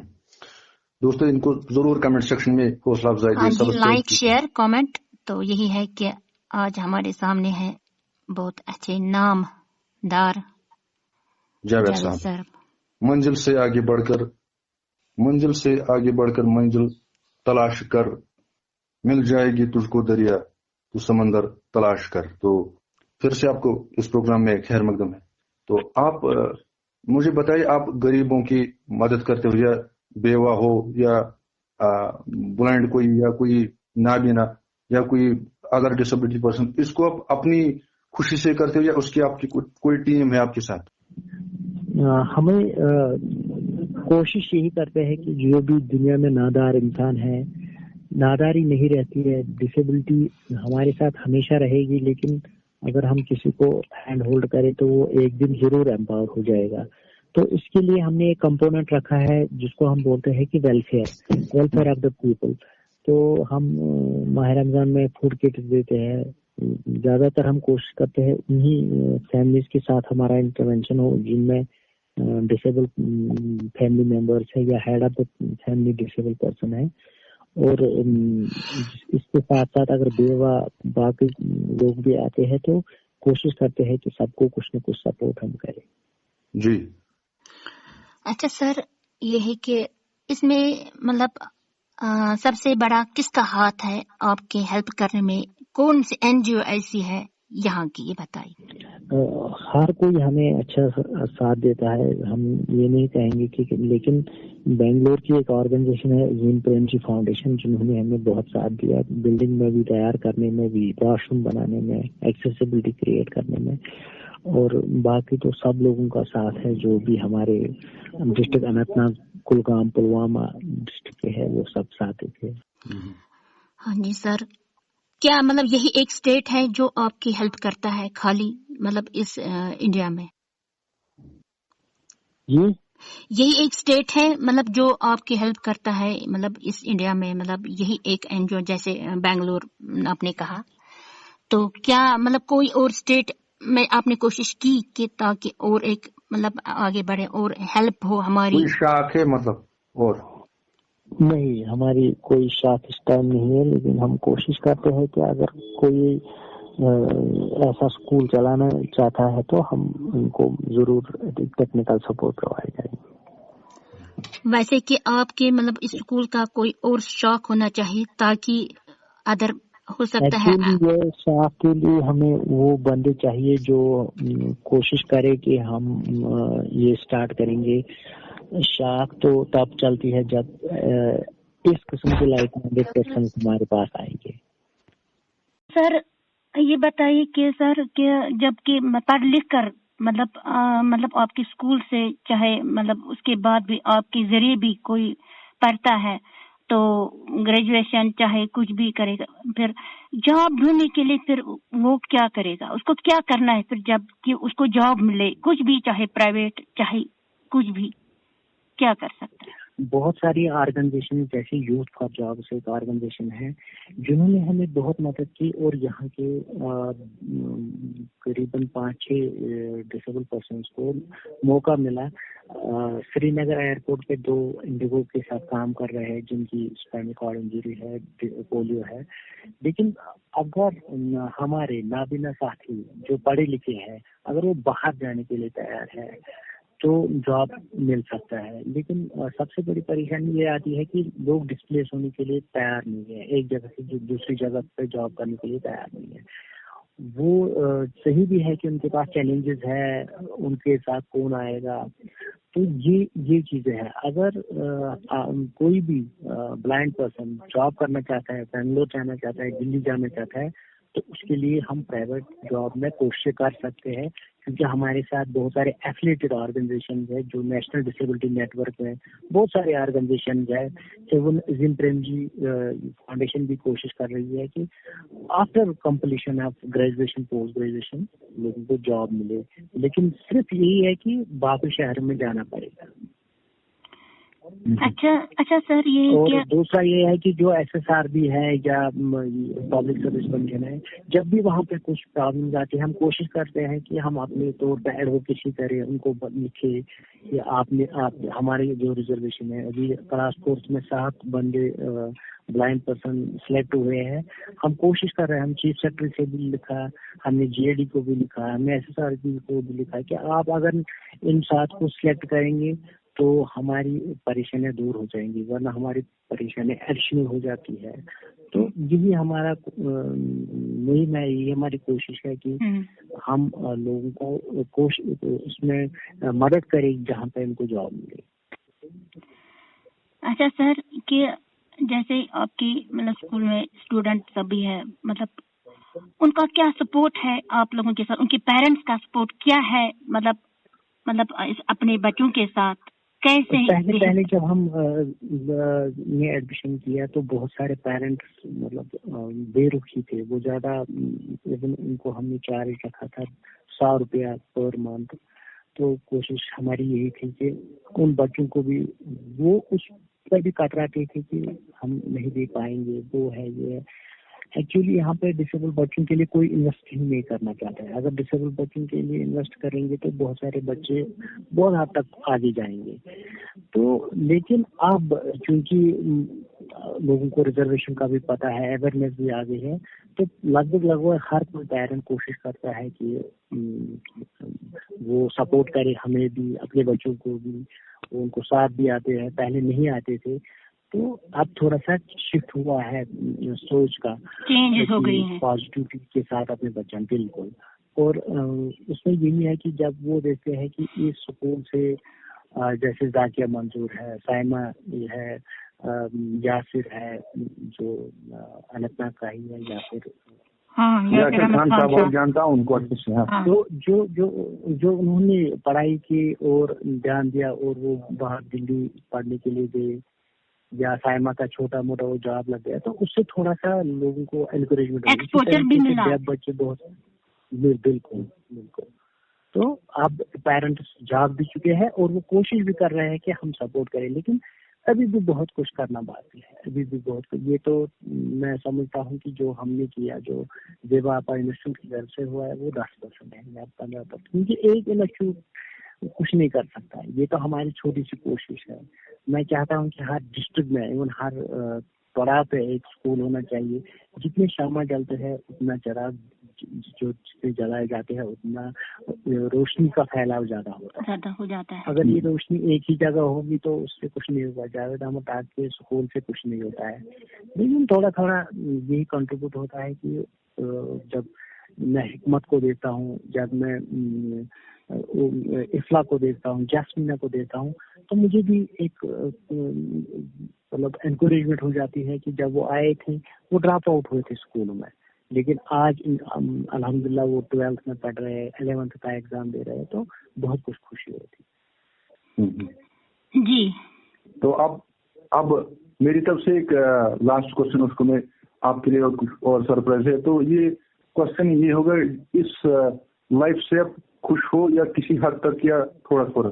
दोस्तों इनको जरूर कमेंट सेक्शन में हौसला अफजाई दीजिए, लाइक शेयर कमेंट। तो यही है कि आज हमारे सामने है बहुत अच्छे नामदार जावेद जावेद साहब। सर। मंजिल से आगे बढ़कर मंजिल तलाश कर, मिल जाएगी तुझको दरिया, तू समंदर तलाश कर। तो फिर से आपको इस प्रोग्राम में खैर मकदम है। तो आप मुझे बताइए, आप गरीबों की मदद करते हो, या बेवा हो, या ब्लाइंड कोई, या कोई नाबीना, या कोई अदर डिसेबिलिटी पर्सन, इसको आप अपनी खुशी से करते हो या उसकी आपकी कोई टीम है आपके साथ? हमें कोशिश यही करते हैं कि जो भी दुनिया में नादार इंसान है, नादारी नहीं रहती है, डिसेबिलिटी हमारे साथ हमेशा रहेगी, लेकिन अगर हम किसी को हैंड होल्ड करें तो वो एक दिन जरूर एम्पावर हो जाएगा। तो इसके लिए हमने एक कंपोनेंट रखा है जिसको हम बोलते हैं कि वेलफेयर ऑफ द पीपल। तो हम माह रमजान में फूड किट देते हैं। ज्यादातर हम कोशिश करते हैं उन्हीं फैमिलीज के साथ हमारा इंटरवेंशन हो जिनमें डिसेबल फैमिली मेंबर्स है या head of the family disable person है। और इसके साथ साथ अगर बेवा बाकी लोग भी आते हैं तो कोशिश करते हैं कि सबको कुछ न कुछ सपोर्ट हम करें। जी। अच्छा सर, ये है कि इसमें मतलब सबसे बड़ा किसका हाथ है आपके हेल्प करने में? कौन सी एनजीओ ऐसी है यहाँ की, ये बताइए। हर कोई हमें अच्छा साथ देता है, हम ये नहीं कहेंगे कि, लेकिन बेंगलोर की एक ऑर्गेनाइजेशन है जीन प्रेम जी फाउंडेशन, जिन्होंने हमें बहुत साथ दिया, बिल्डिंग में भी तैयार करने में भी, वॉशरूम बनाने में, एक्सेसिबिलिटी क्रिएट करने में। और बाकी तो सब लोगों का साथ है जो भी हमारे डिस्ट्रिक्ट अनंतनाग, कुलगाम, पुलवामा डिस्ट्रिक्ट के है, वो सब साथ थे। हाँ जी सर, क्या मतलब यही एक स्टेट है जो आपकी हेल्प करता है खाली, मतलब इस इंडिया में? यही एक स्टेट है मतलब जो आपकी हेल्प करता है, मतलब इस इंडिया में, मतलब यही एक एनजीओ जैसे बेंगलोर आपने कहा, तो क्या मतलब कोई और स्टेट में आपने कोशिश की कि ताकि और एक मतलब आगे बढ़े और हेल्प हो हमारी? कोई शाख है मतलब? और नहीं, हमारी कोई शाख इस टाइम नहीं है, लेकिन हम कोशिश करते हैं कि अगर कोई ऐसा स्कूल चलाना चाहता है तो हम उनको जरूर टेक्निकल सपोर्ट प्रोवाइड करेंगे। वैसे कि आपके मतलब इस स्कूल का कोई और शौक होना चाहिए ताकि अदर हो सकता है। ये शाख के लिए हमें वो बंदे चाहिए जो कोशिश करे कि हम ये स्टार्ट करेंगे। शाख तो तब चलती है जब इस किस्म के लाइक माइंडेड पर्सन हमारे पास आएंगे। सर ये बताइए कि सर कि जब कि पढ़ लिख कर मतलब आपके स्कूल से चाहे मतलब उसके बाद भी आपके जरिए भी कोई पढ़ता है तो ग्रेजुएशन चाहे कुछ भी करेगा, फिर जॉब ढूंढने के लिए फिर वो क्या करेगा? उसको क्या करना है फिर जब कि उसको जॉब मिले, कुछ भी चाहे प्राइवेट चाहे कुछ भी, क्या कर सकता है? बहुत सारी ऑर्गेनाइजेशन जैसे यूथ फॉर जॉब्स एक ऑर्गेनाइजेशन है जिन्होंने हमें बहुत मदद की, और यहाँ के करीबन 5-6 डिसेबल पर्सन्स को मौका मिला। श्रीनगर एयरपोर्ट पे 2 इंडिगो के साथ काम कर रहे हैं जिनकी स्पाइनल कॉर्ड इंजरी है, पोलियो है। लेकिन अगर हमारे नाबीना साथी जो पढ़े लिखे हैं अगर वो बाहर जाने के लिए तैयार है तो जॉब मिल सकता है। लेकिन सबसे बड़ी परेशानी ये आती है कि लोग डिस्प्लेस होने के लिए तैयार नहीं है, एक जगह से दूसरी जगह पे जॉब करने के लिए तैयार नहीं है। वो सही भी है कि उनके पास चैलेंजेस है, उनके साथ कौन आएगा, तो ये चीजें हैं। अगर कोई भी ब्लाइंड पर्सन जॉब करना चाहता है, बेंगलोर जाना चाहता है, दिल्ली जाना चाहता है, तो उसके लिए हम प्राइवेट जॉब में कोशिश कर सकते हैं, क्योंकि हमारे साथ बहुत सारे एफिलिएटेड ऑर्गेनाइजेशन है जो नेशनल डिसेबिलिटी नेटवर्क में बहुत सारे ऑर्गेनाइजेशन है। एवं जीन प्रेम जी फाउंडेशन भी कोशिश कर रही है कि after completion of graduation, post graduation लोगों को जॉब मिले, लेकिन सिर्फ यही है कि बाकी शहर में जाना पड़ेगा। अच्छा सर, ये اور क्या دوسرا یہ ہے کہ جو SSR بھی ہے یا پبلک سروس کمیشن ہے، جب بھی وہاں پہ کچھ پرابلمز آتی ہے ہم کوشش کرتے ہیں کہ ہم اپنے طور پہ ایڈوکیسی کریں، ان کو لکھے کہ آپ ہمارے جو ریزرویشن ہے، ابھی کلاس کورس میں 7 بندے بلائنڈ پرسن سلیکٹ ہوئے ہیں، ہم کوشش کر رہے ہیں، ہم چیف سیکرٹری سے بھی لکھا، ہم نے GAD کو بھی لکھا، ہم نے SSR کو بھی لکھا کہ آپ اگر ان 7 کو سلیکٹ کریں گے تو ہماری پریشانیاں دور ہو جائیں گی، ورنہ ہماری پریشانیاں ایڈیشنل ہو جاتی ہے. تو یہی ہمارا یہی ہماری کوشش ہے کہ ہم لوگوں کو اس میں مدد کریں جہاں پہ ان کو جاب ملے. اچھا سر، کہ جیسے آپ کی مطلب اسکول میں اسٹوڈنٹ سبھی ہے، مطلب ان کا کیا سپورٹ ہے آپ لوگوں کے ساتھ، ان کے پیرنٹس کا سپورٹ کیا ہے، مطلب اپنے بچوں کے ساتھ کیسے؟ پہلے جب ہم نے ایڈمیشن کیا تو بہت سارے پیرنٹس مطلب بے رخی تھے، وہ زیادہ ایون ان کو ہم نے چارج رکھا تھا 100 روپیہ پر منتھ. تو کوشش ہماری یہی تھی کہ ان بچوں کو بھی وہ اس پر بھی کتراتے تھے کہ ہم نہیں دے پائیں گے، وہ ہے یہ ہے. ایکچولی یہاں پہ ڈسیبل بچوں کے لیے کوئی انویسٹ ہی نہیں کرنا چاہتا ہے. اگر ڈسیبل بچوں کے لیے انویسٹ کریں گے تو بہت سارے بچے بہت حد تک آگے جائیں گے. تو لیکن اب چونکہ لوگوں کو ریزرویشن کا بھی پتہ ہے، اویئرنیس بھی آگے ہے، تو لگ بھگ ہر کوئی پیرنٹ کوشش کرتا ہے کہ وہ سپورٹ کرے ہمیں بھی، اپنے بچوں کو بھی. ان کو ساتھ بھی آتے ہیں، پہلے نہیں آتے تھے. تو اب تھوڑا سا شفٹ ہوا ہے سوچ کا، چینج ہو گئی ہے پازیٹیوٹی کے ساتھ اپنے بچوں. بالکل. اور اس میں یہی ہے کہ جب وہ دیکھتے ہیں کہ اس سکول سے جیسے ذاکیہ منظور ہے، سائمہ ہے، یاسر ہے جو اننت ناگ کا ہی ہے، یا پھر جانتا ہوں ان کو اچھے سے. تو جو انہوں نے پڑھائی کی اور دھیان دیا اور وہ باہر دلی پڑھنے کے لیے گئے، یا سائمہ کا چھوٹا موٹا وہ جاب لگ گیا، تو اس سے تھوڑا سا لوگوں کو انکریجمنٹ ہوگی. بچے بہت بالکل. تو اب پیرنٹس جاب بھی چکے ہیں اور وہ کوشش بھی کر رہے ہیں کہ ہم سپورٹ کریں، لیکن ابھی بھی بہت کچھ کرنا باقی ہے. ابھی بھی بہت کچھ. یہ تو میں سمجھتا ہوں کہ جو ہم نے کیا، جو دیوا آپا انسٹیٹیوٹ کی طرف سے ہوا ہے، وہ 10% ہے یا 15%، کیونکہ ایک انسٹیٹیوٹ کچھ نہیں کر سکتا. یہ تو ہماری چھوٹی سی کوشش ہے. میں چاہتا ہوں کہ ہر ڈسٹرکٹ میں ایون ہر پڑاؤ پہ ایک اسکول ہونا چاہیے. جتنے شامہ جلتے ہیں اتنا چراغ جو جلائے جاتے ہیں اتنا روشنی کا پھیلاؤ زیادہ ہو جاتا ہے. اگر یہ روشنی ایک ہی جگہ ہوگی تو اس سے کچھ نہیں ہوگا. جاوید احمد آج کے اسکول سے کچھ نہیں ہوتا ہے، لیکن تھوڑا تھوڑا یہی کنٹریبیوٹ ہوتا ہے کہ جب میں حکمت کو دیکھتا ہوں، جب میں افلا کو دیکھتا ہوں، جاسمینہ کو دیکھتا ہوں، تو مجھے بھی ایک مطلب انکریجمنٹ ہو جاتی ہے کہ جب وہ آئے تھے وہ ڈراپ آؤٹ ہوئے تھے اسکولوں میں، لیکن آج الحمدللہ وہ 12th میں پڑھ رہے ہیں، 11th کا ایگزام دے رہے ہیں، تو بہت کچھ خوشی ہوتی. جی. تو اب میری طرف سے ایک لاسٹ کوشچن، اس کو میں آپ کے لیے اور کچھ اور سرپرائز ہے. تو یہ کوشچن یہ ہوگا، اس لائف سے آپ خوش ہو یا کسی حد تک، یا تھوڑا تھوڑا؟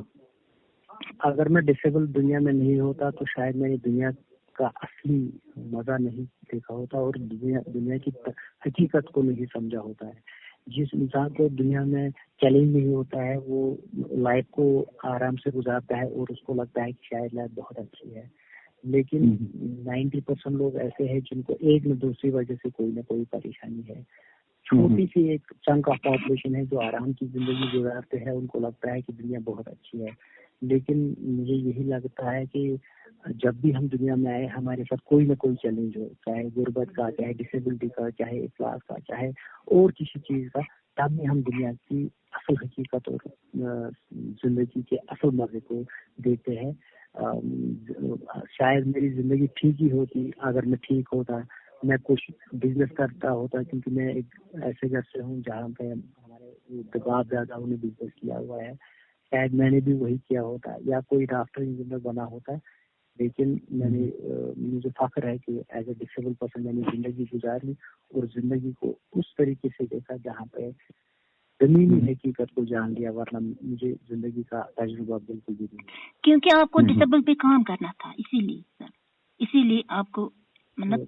اگر میں ڈسیبل دنیا میں نہیں ہوتا تو شاید میں نے دنیا کا اصلی مزہ نہیں دیکھا ہوتا اور دنیا کی حقیقت کو نہیں سمجھا ہوتا ہے. جس انسان کو دنیا میں چیلنج نہیں ہوتا ہے وہ لائف کو آرام سے گزارتا ہے اور اس کو لگتا ہے کہ شاید لائف بہت اچھی ہے. لیکن 90% لوگ ایسے ہیں جن کو ایک نہ دوسری وجہ سے کوئی نہ کوئی پریشانی ہے. چھوٹی سی ایک چنک آف پاپولیشن ہے جو آرام کی زندگی گزارتے ہیں، ان کو لگتا ہے کہ دنیا بہت اچھی ہے. لیکن مجھے یہی لگتا ہے کہ جب بھی ہم دنیا میں آئے ہمارے ساتھ کوئی نہ کوئی چیلنج ہو، چاہے غربت کا، چاہے ڈسیبلٹی کا، چاہے افلاس کا، چاہے اور کسی چیز کا، تب بھی ہم دنیا کی اصل حقیقت اور زندگی کے اصل مزے کو دیکھتے ہیں. شاید میری زندگی ٹھیک ہی ہوتی اگر میں ٹھیک ہوتا، میں کچھ بزنس کرتا ہوتا، کیونکہ میں ایک ایسے گھر سے ہوں جہاں پہ ہمارے باپ داداؤں نے بزنس کیا ہوا ہے. شاید میں نے بھی وہی کیا ہوتا یا کوئی ڈاکٹر انجینئر بنا ہوتا. لیکن مجھے فخر ہے کہ ایز اے ڈسیبل پرسن میں نے زندگی گزاری اور زندگی کو اس طریقے سے دیکھا جہاں پہ زمینی حقیقت کو جان لیا، ورنہ مجھے زندگی کا تجربہ بالکل بھی نہیں. کیونکہ آپ کو ڈسیبل پہ کام کرنا تھا، اسی لیے سر، اسی لیے آپ کو مطلب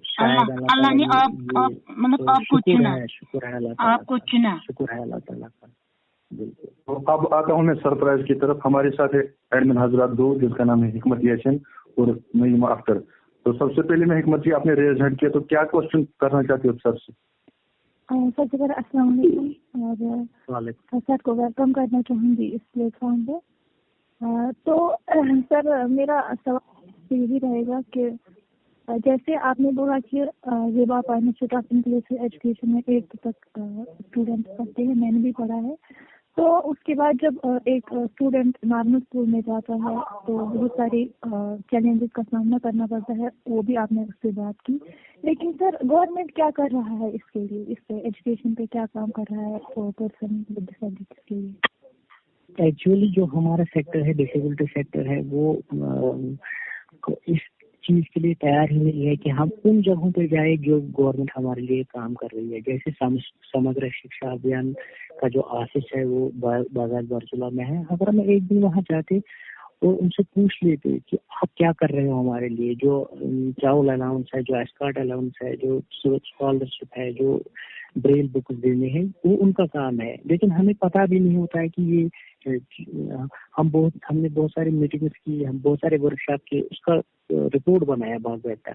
اللہ نے آپ کو چنا، شکر ہے اللہ آپ کو چنا. شکر ہے اللہ تعالیٰ کا. بالکل. تو اب آتا ہوں میں سرپرائز کی طرف. ہمارے ساتھ ہے ایڈمن حضرات دو، جس کا نام ہے حکمت یاسین اور نعیمہ اختر. تو سب سے پہلے میں حکمت جی، آپ نے ریز ہینڈ کیا، تو کیا کوشچن کرنا چاہتے ہو سر سے؟ سب سے پہلے السلام علیکم، اور سر کو ویلکم کرنا چاہوں گی اس پلیٹ فارم پہ. تو سر میرا سوال یہ بھی رہے گا کہ جیسے آپ نے بولا کہ زیبا انسٹیٹیوٹ آف انکلوسیو ایجوکیشن میں 8 تک اسٹوڈنٹ پڑھتے ہیں، میں نے بھی پڑھا ہے. تو اس کے بعد جب ایک اسٹوڈنٹ نارمل اسکول میں جاتا ہے تو بہت ساری چیلنجز کا سامنا کرنا پڑتا ہے، وہ بھی آپ نے اس سے بات کی. لیکن سر گورنمنٹ کیا کر رہا ہے اس کے لیے، اس پہ ایجوکیشن پہ کیا کام کر رہا ہے فور پرسن ود ڈسیبلٹیز کے لیے؟ ایکچولی جو ہمارا سیکٹر ہے، ڈسیبلٹی سیکٹر ہے، وہ اس چیز کے لیے تیار ہی نہیں ہے کہ ہم ان جگہوں پہ جائیں جو گورنمنٹ ہمارے لیے کام کر رہی ہے. جیسے سمگر شکشا ابھیان کا جو آفس ہے وہ بازار برچلہ میں ہے. اگر ہم ایک دن وہاں جاتے اور ان سے پوچھ لیتے کہ آپ کیا کر رہے ہو ہمارے لیے، جو چاول الاؤنس ہے، جو اسکارٹ الاؤنس ہے، جو اسکالرشپ ہے، جو بریل بکس دینے ہیں، وہ ان کا کام ہے. لیکن ہمیں پتہ بھی نہیں ہوتا ہے کہ یہ ہم نے بہت ساری میٹنگز کی، ہم بہت سارے ورک شاپ کی، اس کا رپورٹ بنایا باضابطہ.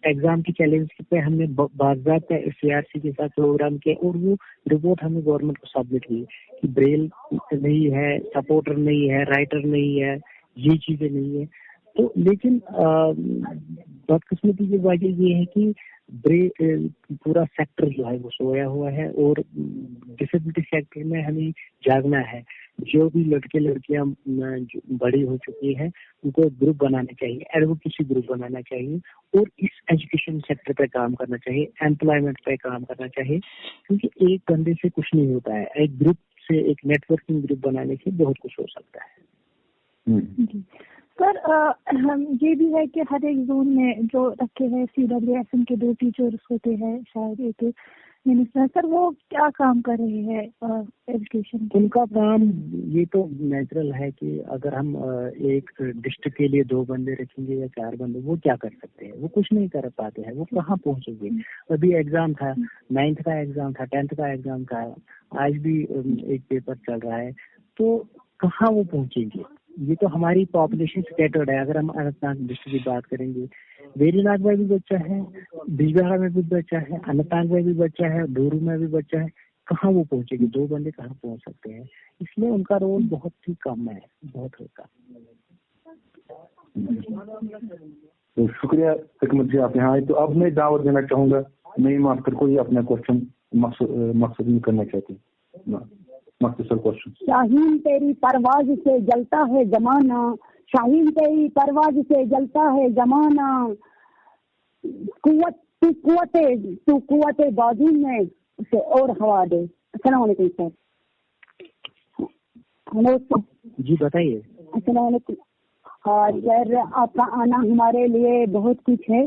ایگزام کی چیلنج پہ ہم نے باضابطہ CRC کے ساتھ پروگرام کیا، اور وہ رپورٹ ہم نے گورنمنٹ کو سبمٹ کی کہ بریل نہیں ہے، سپورٹر نہیں ہے، رائٹر نہیں ہے، یہ چیزیں نہیں ہے. تو لیکن بدقسمتی کی وجہ یہ ہے کہ پورا سیکٹر جو ہے وہ سویا ہوا ہے، اور ڈسیبلٹی سیکٹر میں ہمیں جاگنا ہے. جو بھی لڑکے لڑکیاں بڑی ہو چکی ہیں ان کو گروپ بنانا چاہیے، ایڈوکیسی گروپ بنانا چاہیے، اور اس ایجوکیشن سیکٹر پہ کام کرنا چاہیے، ایمپلائمنٹ پہ کام کرنا چاہیے. کیونکہ ایک بندے سے کچھ نہیں ہوتا ہے، ایک گروپ سے، ایک نیٹ ورکنگ گروپ بنانے سے بہت کچھ ہو سکتا ہے. جی سر، یہ بھی ہے کہ ہر ایک زون میں جو رکھے ہیں CWSM کے 2 ٹیچرس ہوتے ہیں، شاید ایک منسٹر، سر وہ کیا کام کر رہے ہیں ایجوکیشن؟ ان کا کام یہ تو نیچرل ہے کہ اگر ہم ایک ڈسٹرکٹ کے لیے 2 بندے رکھیں گے یا 4 بندے، وہ کیا کر سکتے ہیں؟ وہ کچھ نہیں کر پاتے ہیں. وہ کہاں پہنچیں گے؟ ابھی ایگزام تھا، 9th کا ایگزام تھا، 10th کا ایگزام تھا، آج بھی ایک پیپر چل رہا ہے. تو کہاں وہ پہنچیں گے؟ یہ تو ہماری پاپولیشن اسکیٹرڈ ہے. اگر ہم اننت ناگ ڈسٹرکٹ کی بات کریں گے، ویری ناگ میں بھی بچہ ہے، بجبہارا میں بھی بچہ ہے، اننت ناگ میں بھی بچہ ہے، ڈورو میں بھی بچہ ہے. کہاں وہ پہنچے گی؟ 2 بندے کہاں پہنچ سکتے ہیں؟ اس لیے ان کا رول بہت ہی کم ہے، بہت ہوتا. تو شکریہ حکمت جی، آپ یہاں آئے. تو اب میں دعوت دینا چاہوں گا نعیمہ اختر کو، یہ اپنا کوشچن مقصد میں کرنا چاہتی ہوں. مختصر کوشچن. شاہین تیری پرواز سے جلتا ہے زمانہ، شاہین تیری پرواز سے جلتا ہے زمانہ، تو قوت بازو میں اسے اور ہوا دے. السلام علیکم سر. ہلو جی بتائیے. السلام علیکم. ہاں سر، آپ کا آنا ہمارے لیے بہت کچھ ہے.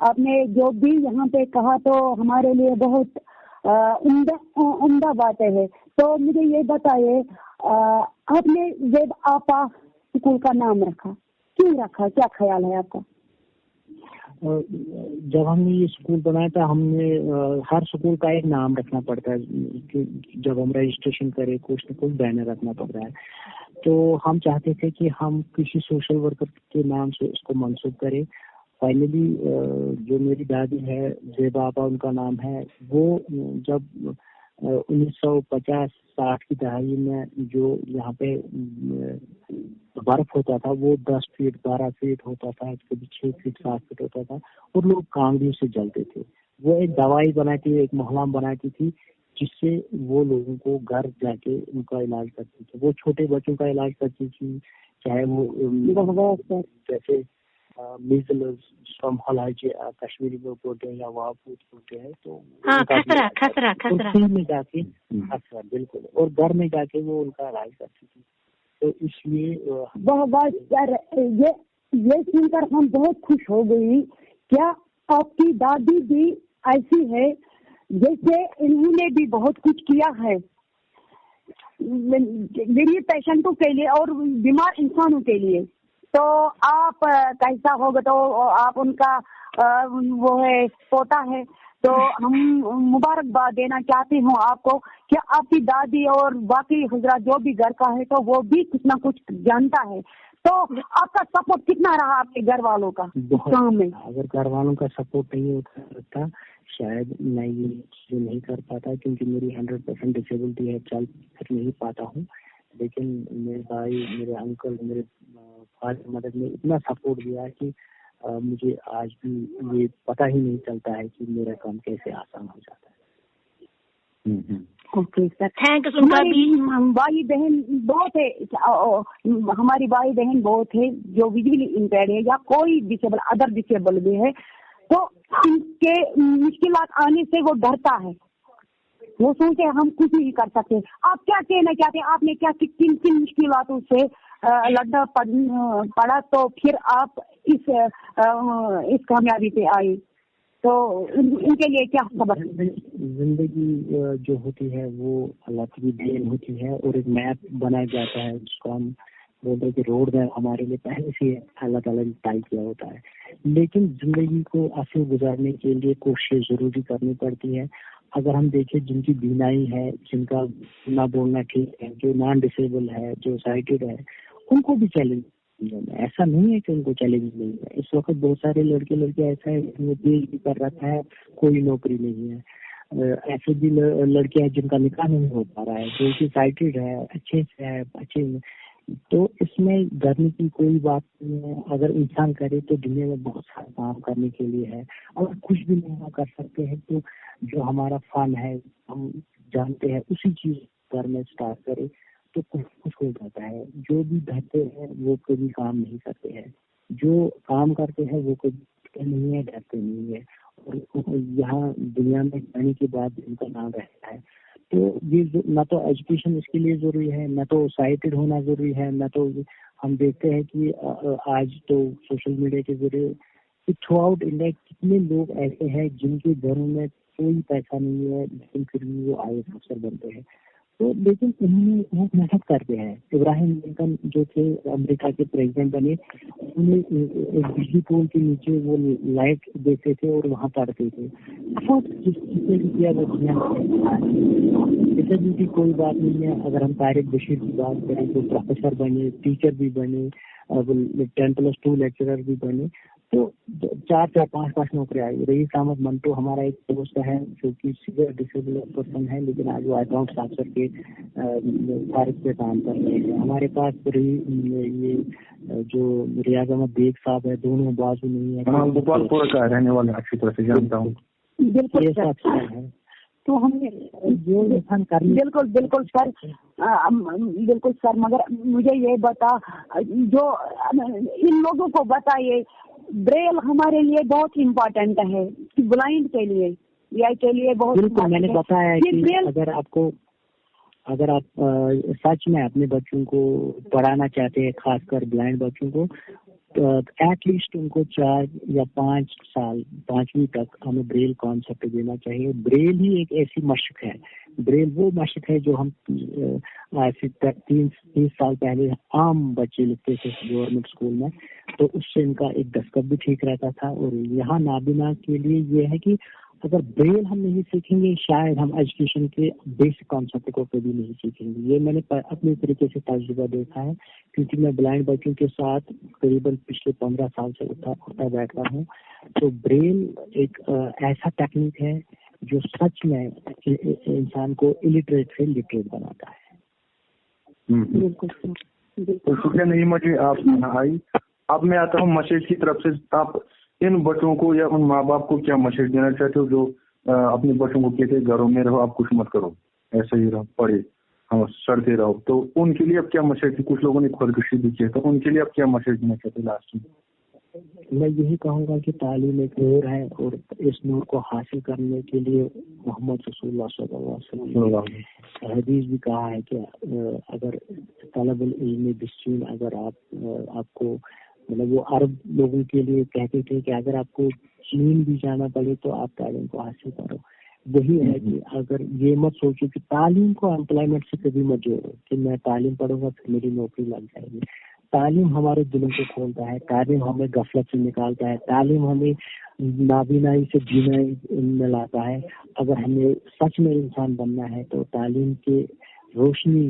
آپ نے جو بھی یہاں پہ کہا تو ہمارے لیے بہت عمدہ باتیں ہے. تو مجھے یہ بتائیے، آپ نے زیب آپا اسکول کا نام رکھا، کیوں رکھا؟ کیا خیال ہے آپ کا؟ جب ہم نے یہ اسکول بنایا تھا، ہم نے ہر اسکول کا ایک نام رکھنا پڑتا ہے. جب ہم رجسٹریشن کرے کچھ نہ کچھ بینر رکھنا پڑتا ہے. تو ہم چاہتے تھے کہ ہم کسی سوشل ورکر کے نام سے اس کو منسوب کریں. فائنلی جو میری دادی ہے زیبا آپا ان کا نام ہے، وہ جب 1950-60 کی دہائی میں جو یہاں پہ برف ہوتا تھا وہ 10 فٹ 12 فٹ ہوتا تھا، کبھی 6 فٹ 7 فٹ ہوتا تھا، اور لوگ کانگڑیوں سے جلتے تھے. وہ ایک دوائی بناتی، ایک محلام بناتی تھی، جس سے وہ لوگوں کو گھر جا کے ان کا علاج کرتی تھی. وہ چھوٹے بچوں کا علاج کرتی تھی، چاہے وہ جیسے میزلز کشمیری میں بولتے ہیں یا وہاں بولتے ہیں، تو خسرہ میں جا کے بالکل، اور گھر میں جا کے وہ ان کا علاج کرتی تھی. تو اس لیے یہ سن کر ہم بہت خوش ہو گئی. کیا آپ کی دادی بھی ایسی ہے جیسے انہوں نے بھی بہت کچھ کیا ہے؟ गरीब पेशेंटों के लिए और बीमार इंसानों के लिए। तो आप कैसा होगा, तो आप उनका वो है पोता है, तो हम मुबारकबाद देना चाहती हूँ आपको कि आपकी दादी और बाकी हजरात जो भी घर का है तो वो भी कुछ ना कुछ जानता है। तो आपका सपोर्ट कितना रहा आपके घर वालों का काम में? अगर घर वालों का सपोर्ट नहीं होता शायद मैं ये चीज़ें नहीं कर पाता, क्योंकि मेरी 100% डिसेबिलिटी है, चल फिर नहीं पाता हूँ। लेकिन मेरे भाई, मेरे अंकल, मेरे फादर मदर ने इतना सपोर्ट दिया कि मुझे आज भी ये पता ही नहीं चलता है कि मेरा काम कैसे आसान हो जाता है। Okay sir, thank you. भाई बहन बहुत है, हमारी भाई बहन बहुत है जो विजुअली इम्पेयर्ड है या कोई डिसेबल अदर डिसेबल भी है, तो इनके मुश्किलात आने से वो डरता है, वो सोचते हम कुछ नहीं कर सकते। आप क्या कहना चाहते हैं? आपने क्या किन किन मुश्किलातों से लड़ना पड़ा तो फिर आप इस कामयाबी पे आए, तो इनके लिए क्या सबक? जिंदगी जो होती है वो अल्लाह की देन होती है, और एक मैप बनाया जाता है जिसको हम बोलते हैं कि रोड मैप हमारे लिए पहले से अल्लाह ताला ने तय किया होता है। लेकिन जिंदगी को आसान गुजारने के लिए कोशिश जरूरी करनी पड़ती है। अगर हम देखें जिनकी बीनाई है, जिनका ना बोलना ठीक है, जो नॉन डिसेबल है, जो साइटेड है, उनको भी चैलेंज, ऐसा नहीं है कि उनको चैलेंज नहीं है। इस वक्त बहुत सारे लड़के ऐसा है वो PhD कर रखा है, कोई नौकरी नहीं है। ऐसे भी लड़के हैं जिनका निकाह नहीं हो पा रहा है, जो कि साइटेड है, अच्छे से है, अच्छे। तो इसमें डरने की कोई बात नहीं है। अगर इंसान करे तो दुनिया में बहुत सारा काम करने के लिए है। अगर कुछ भी नहीं कर सकते हैं तो जो हमारा फन है, हम जानते हैं, उसी चीज पर में स्टार्ट करें तो कुछ हो जाता है। जो भी डरते हैं वो कभी काम नहीं करते हैं, जो काम करते हैं वो कभी नहीं है, डरते नहीं है। और यहाँ दुनिया में आने के बाद इनका नाम रहता है। तो ये ना तो एजुकेशन इसके लिए जरूरी है, ना तो साइटेड होना जरूरी है, ना तो हम देखते हैं कि आज तो सोशल मीडिया के जरिए थ्रू आउट इंडिया कितने लोग ऐसे हैं जिनके घरों में कोई पैसा नहीं है, लेकिन फिर भी वो IAS अफसर बनते हैं। तो लेकिन उन्होंने बहुत मेहनत करते हैं। इब्राहिम लिंकन जो थे अमेरिका के प्रेसिडेंट बने, उन्हें एक बिजली पोल के नीचे वो लाइट देते थे और वहाँ पढ़ते थे। बहुत जिसने भी किया वो दुनिया में ऐसे भी कोई बात नहीं है। अगर हम तारिक बशीर की बात करें तो प्रोफेसर बने, टीचर भी बने, 10+2 लेक्चरर भी बने। तो 4-5 नौकरी आई। रईस अहमद मंटो हमारा एक दोस्त है जो कि सीवियर डिसेबल पर्सन है, लेकिन आज वो अकाउंट ऑफिसर के तारीख पे काम कर रहे हैं। हमारे पास ये जो रियाज अहमद बेग साहब है, दोनों बाजू नहीं है, गोपालपुर का रहने वाला, अच्छी तरह से जानता हूँ। बिल्कुल है। तो हमने जो इंसान कर बिल्कुल सर, मगर मुझे ये बता, जो इन लोगों को बताइए, ब्रेल हमारे लिए बहुत इम्पोर्टेंट है, ब्लाइंड के लिए या के लिए बहुत। बिल्कुल, मैंने बताया है कि अगर आप सच में अपने बच्चों को पढ़ाना चाहते हैं, खासकर ब्लाइंड बच्चों को, एटलीस्ट उनको 4 या 5 साल 5वीं तक हमें ब्रेल कॉन्सेप्ट देना चाहिए। ब्रेल ही एक ऐसी मशक है, ब्रेल वो मशक है जो हम आज से 30 साल पहले आम बच्चे लिखते थे गवर्नमेंट स्कूल में, तो उससे इनका एक दस्तखत भी ठीक रहता था। और यहाँ नाबिना के लिए ये है कि अगर ब्रेल हम नहीं सीखेंगे, शायद हम एजुकेशन के बेसिक कॉन्सेप्ट को कभी नहीं सीखेंगे। ये मैंने अपने तरीके से तजुर्बा देखा है, क्योंकि मैं ब्लाइंड बच्चों के साथ करीबन पिछले 15 साल से उठता बैठता हूँ। तो ब्रेल एक ऐसा टेक्निक है जो सच में इंसान को इलिटरेट से लिटरेट बनाता है। बिल्कुल। तो शुक्रिया नहीं मुझे आप आई। अब मैं आता हूँ मैसेज की तरफ से। आप इन बच्चों को या उन माँ बाप को क्या मैसेज देना चाहते हो जो अपने बच्चों को कहते घरों में रहो, आप कुछ मत करो, ऐसे ही रहो, पढ़े, हाँ सड़ते रहो, तो उनके लिए अब क्या मैसेज? कुछ लोगों ने खुदकुशी भी की, तो उनके लिए अब क्या मैसेज देना चाहते लास्ट में? मैं यही कहूँगा कि तालीम एक नूर है, और इस नूर को हासिल करने के लिए मोहम्मद रसूलुल्लाह सल्लल्लाहु अलैहि वसल्लम हदीस भी कहा है कि अगर तलबुल इल्म बिस्सीन, अगर आपको मतलब वो अरब लोगों के लिए कहते थे कि अगर आपको चीन भी जाना पड़े तो आप तालीम को हासिल करो। वही है कि अगर ये मत सोचो कि तालीम को एम्प्लॉयमेंट से कभी मत जोड़ो कि मैं तालीम पढ़ूंगा फिर मेरी नौकरी लग जाएगी। तालीम हमारे दिलों को खोलता है, तालीम हमें गफलत से निकालता है, तालीम हमें नाबीनाई से बीनाई में लाता है। अगर हमें सच में इंसान बनना है तो तालीम के रोशनी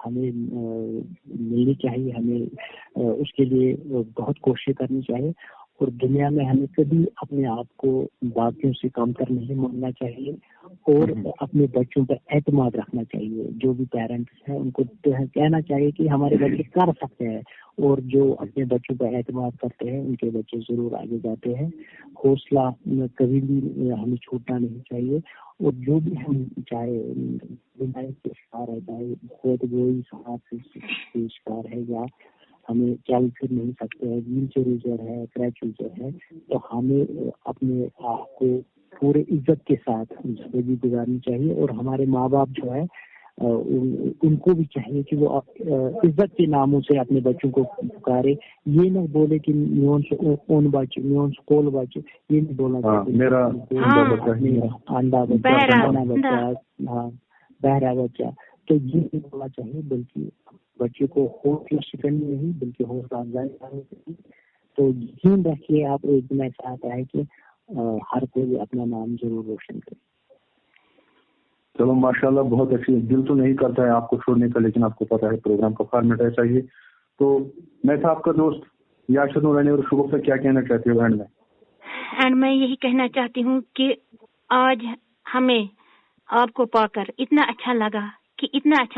हमें मिलनी चाहिए, हमें उसके लिए बहुत कोशिश करनी चाहिए। और दुनिया में हमें कभी अपने आप को बाकियों से कम कर नहीं मानना चाहिए और अपने बच्चों पर एतमाद रखना चाहिए। जो भी पेरेंट्स हैं उनको कहना चाहिए कि हमारे बच्चे कर सकते हैं, और जो अपने बच्चों पर एतमाद करते हैं उनके बच्चे जरूर आगे जाते हैं। हौसला कभी भी हमें छूटना नहीं चाहिए। और जो भी हम चाहे बीमारी के शिकार है, चाहे खुद गोई हाथ से शिकार है या हमें चल फिर नहीं सकते हैं, व्हील चेयर यूजर है, क्रैच यूजर है, तो हमें अपने आप को पूरे इज्जत के साथ जिंदगी गुजारनी चाहिए। और हमारे माँ बाप जो है उनको भी चाहिए कि वो इज्जत के नामों से अपने बच्चों को पुकारे। ये नहीं बोले कि न्योन ओन बच्चे, न्योन स्कूल बच्चे, ये नहीं बोलना चाहिए मेरा अंडा बच्चा, हाँ बहरा बच्चा, तो ये नहीं बोलना चाहिए, बल्कि बच्चे को हौसला शिकनी नहीं बल्कि हौसला अफजाई करनी चाहिए। तो यकीन रखिए आप, एक दिन ऐसा आता है कि हर कोई अपना नाम जरूर रोशन करे। चलो माशाल्लाह, बहुत अच्छी। दिल तो नहीं करता है आपको छोड़ने का, लेकिन आपको पता है प्रोग्राम का फॉर्मेट ऐसा ही है। तो मैं था आपका दोस्त यासिर नूरानी, और शुभ से क्या कहना चाहती हूँ एंड में? एंड मैं यही कहना चाहती हूँ कि आज हमें आपको पाकर इतना अच्छा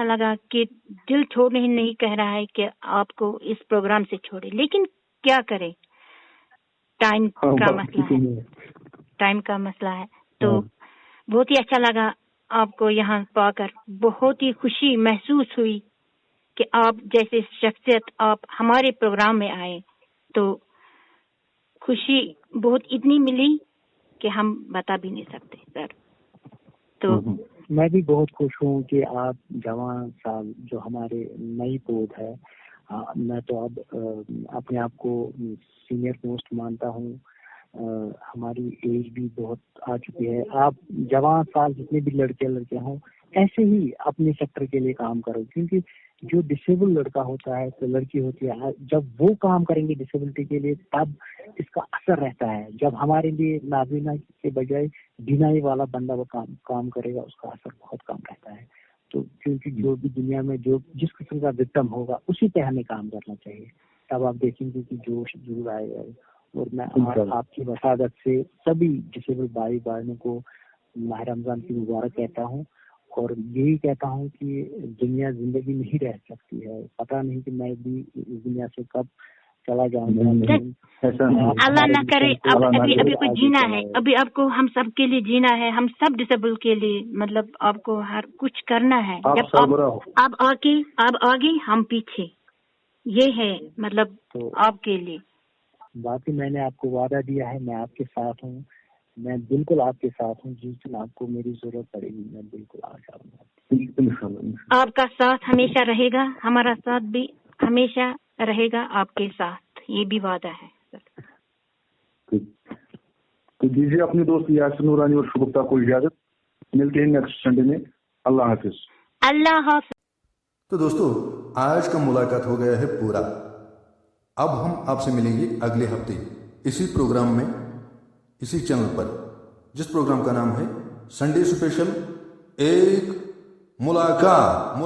लगा कि दिल छोड़ने ही नहीं कह रहा है कि आपको इस प्रोग्राम से छोड़े, लेकिन क्या करें, टाइम का मसला है। तो बहुत ही अच्छा लगा आपको यहाँ पाकर, बहुत ही खुशी महसूस हुई कि आप जैसे शख्सियत आप हमारे प्रोग्राम में आए, तो खुशी बहुत इतनी मिली कि हम बता भी नहीं सकते सर। तो मैं भी बहुत खुश हूँ कि आप जवान साल जो हमारे नई पौध है, मैं तो अब अपने आप को सीनियर मोस्ट मानता हूँ। हमारी एज भी बहुत आ चुकी है। आप जवान साल जितने भी लड़के हों, ऐसे ही अपने सेक्टर के लिए काम करो, क्योंकि जो डिसेबल लड़का होता है तो लड़की होती है, जब वो काम करेंगे डिसेबिलिटी के लिए तब इसका असर रहता है। जब हमारे लिए नाबीना के बजाय बीनाई वाला बंदा वो काम करेगा, उसका असर बहुत कम रहता है। तो क्योंकि जो भी दुनिया में जो जिस किस्म का विक्टिम होगा उसी पे हमें काम करना चाहिए, तब आप देखेंगे कि जोश जरूर आएगा। और मैं आपकी वसादत से सभी डिसेबल भाई बहनों को माह रमजान की मुबारक कहता हूँ, और यही कहता हूँ कि दुनिया जिंदगी नहीं रह सकती है। पता नहीं कि मैं भी इस दुनिया से कब चला जाऊंगा। अल्लाह ना करे। अब अभी को जीना है, अभी आपको हम सब के लिए जीना है, हम सब डिसेबल के लिए, मतलब आपको हर कुछ करना है। जब आप आगे हम पीछे, ये है मतलब तो आपके लिए। बाकी मैंने आपको वादा दिया है, मैं आपके साथ हूँ, मैं बिल्कुल आपके साथ हूँ। जिस दिन आपको मेरी जरूरत पड़ेगी मैं बिल्कुल आ जाऊंगा। आपका साथ हमेशा रहेगा, हमारा साथ भी हमेशा रहेगा आपके साथ, ये भी वादा है सर। तो दीजिए अपने दोस्त यासिर नूरानी और शुभता को इजाजत। मिलते हैं नेक्स्ट संडे में। अल्लाह हाफिज। अल्लाह हाफिज। तो दोस्तों, आज का मुलाकात हो गया है पूरा। अब हम आपसे मिलेंगे अगले हफ्ते इसी प्रोग्राम में, इसी चैनल पर, जिस प्रोग्राम का नाम है संडे स्पेशल एक मुलाकात।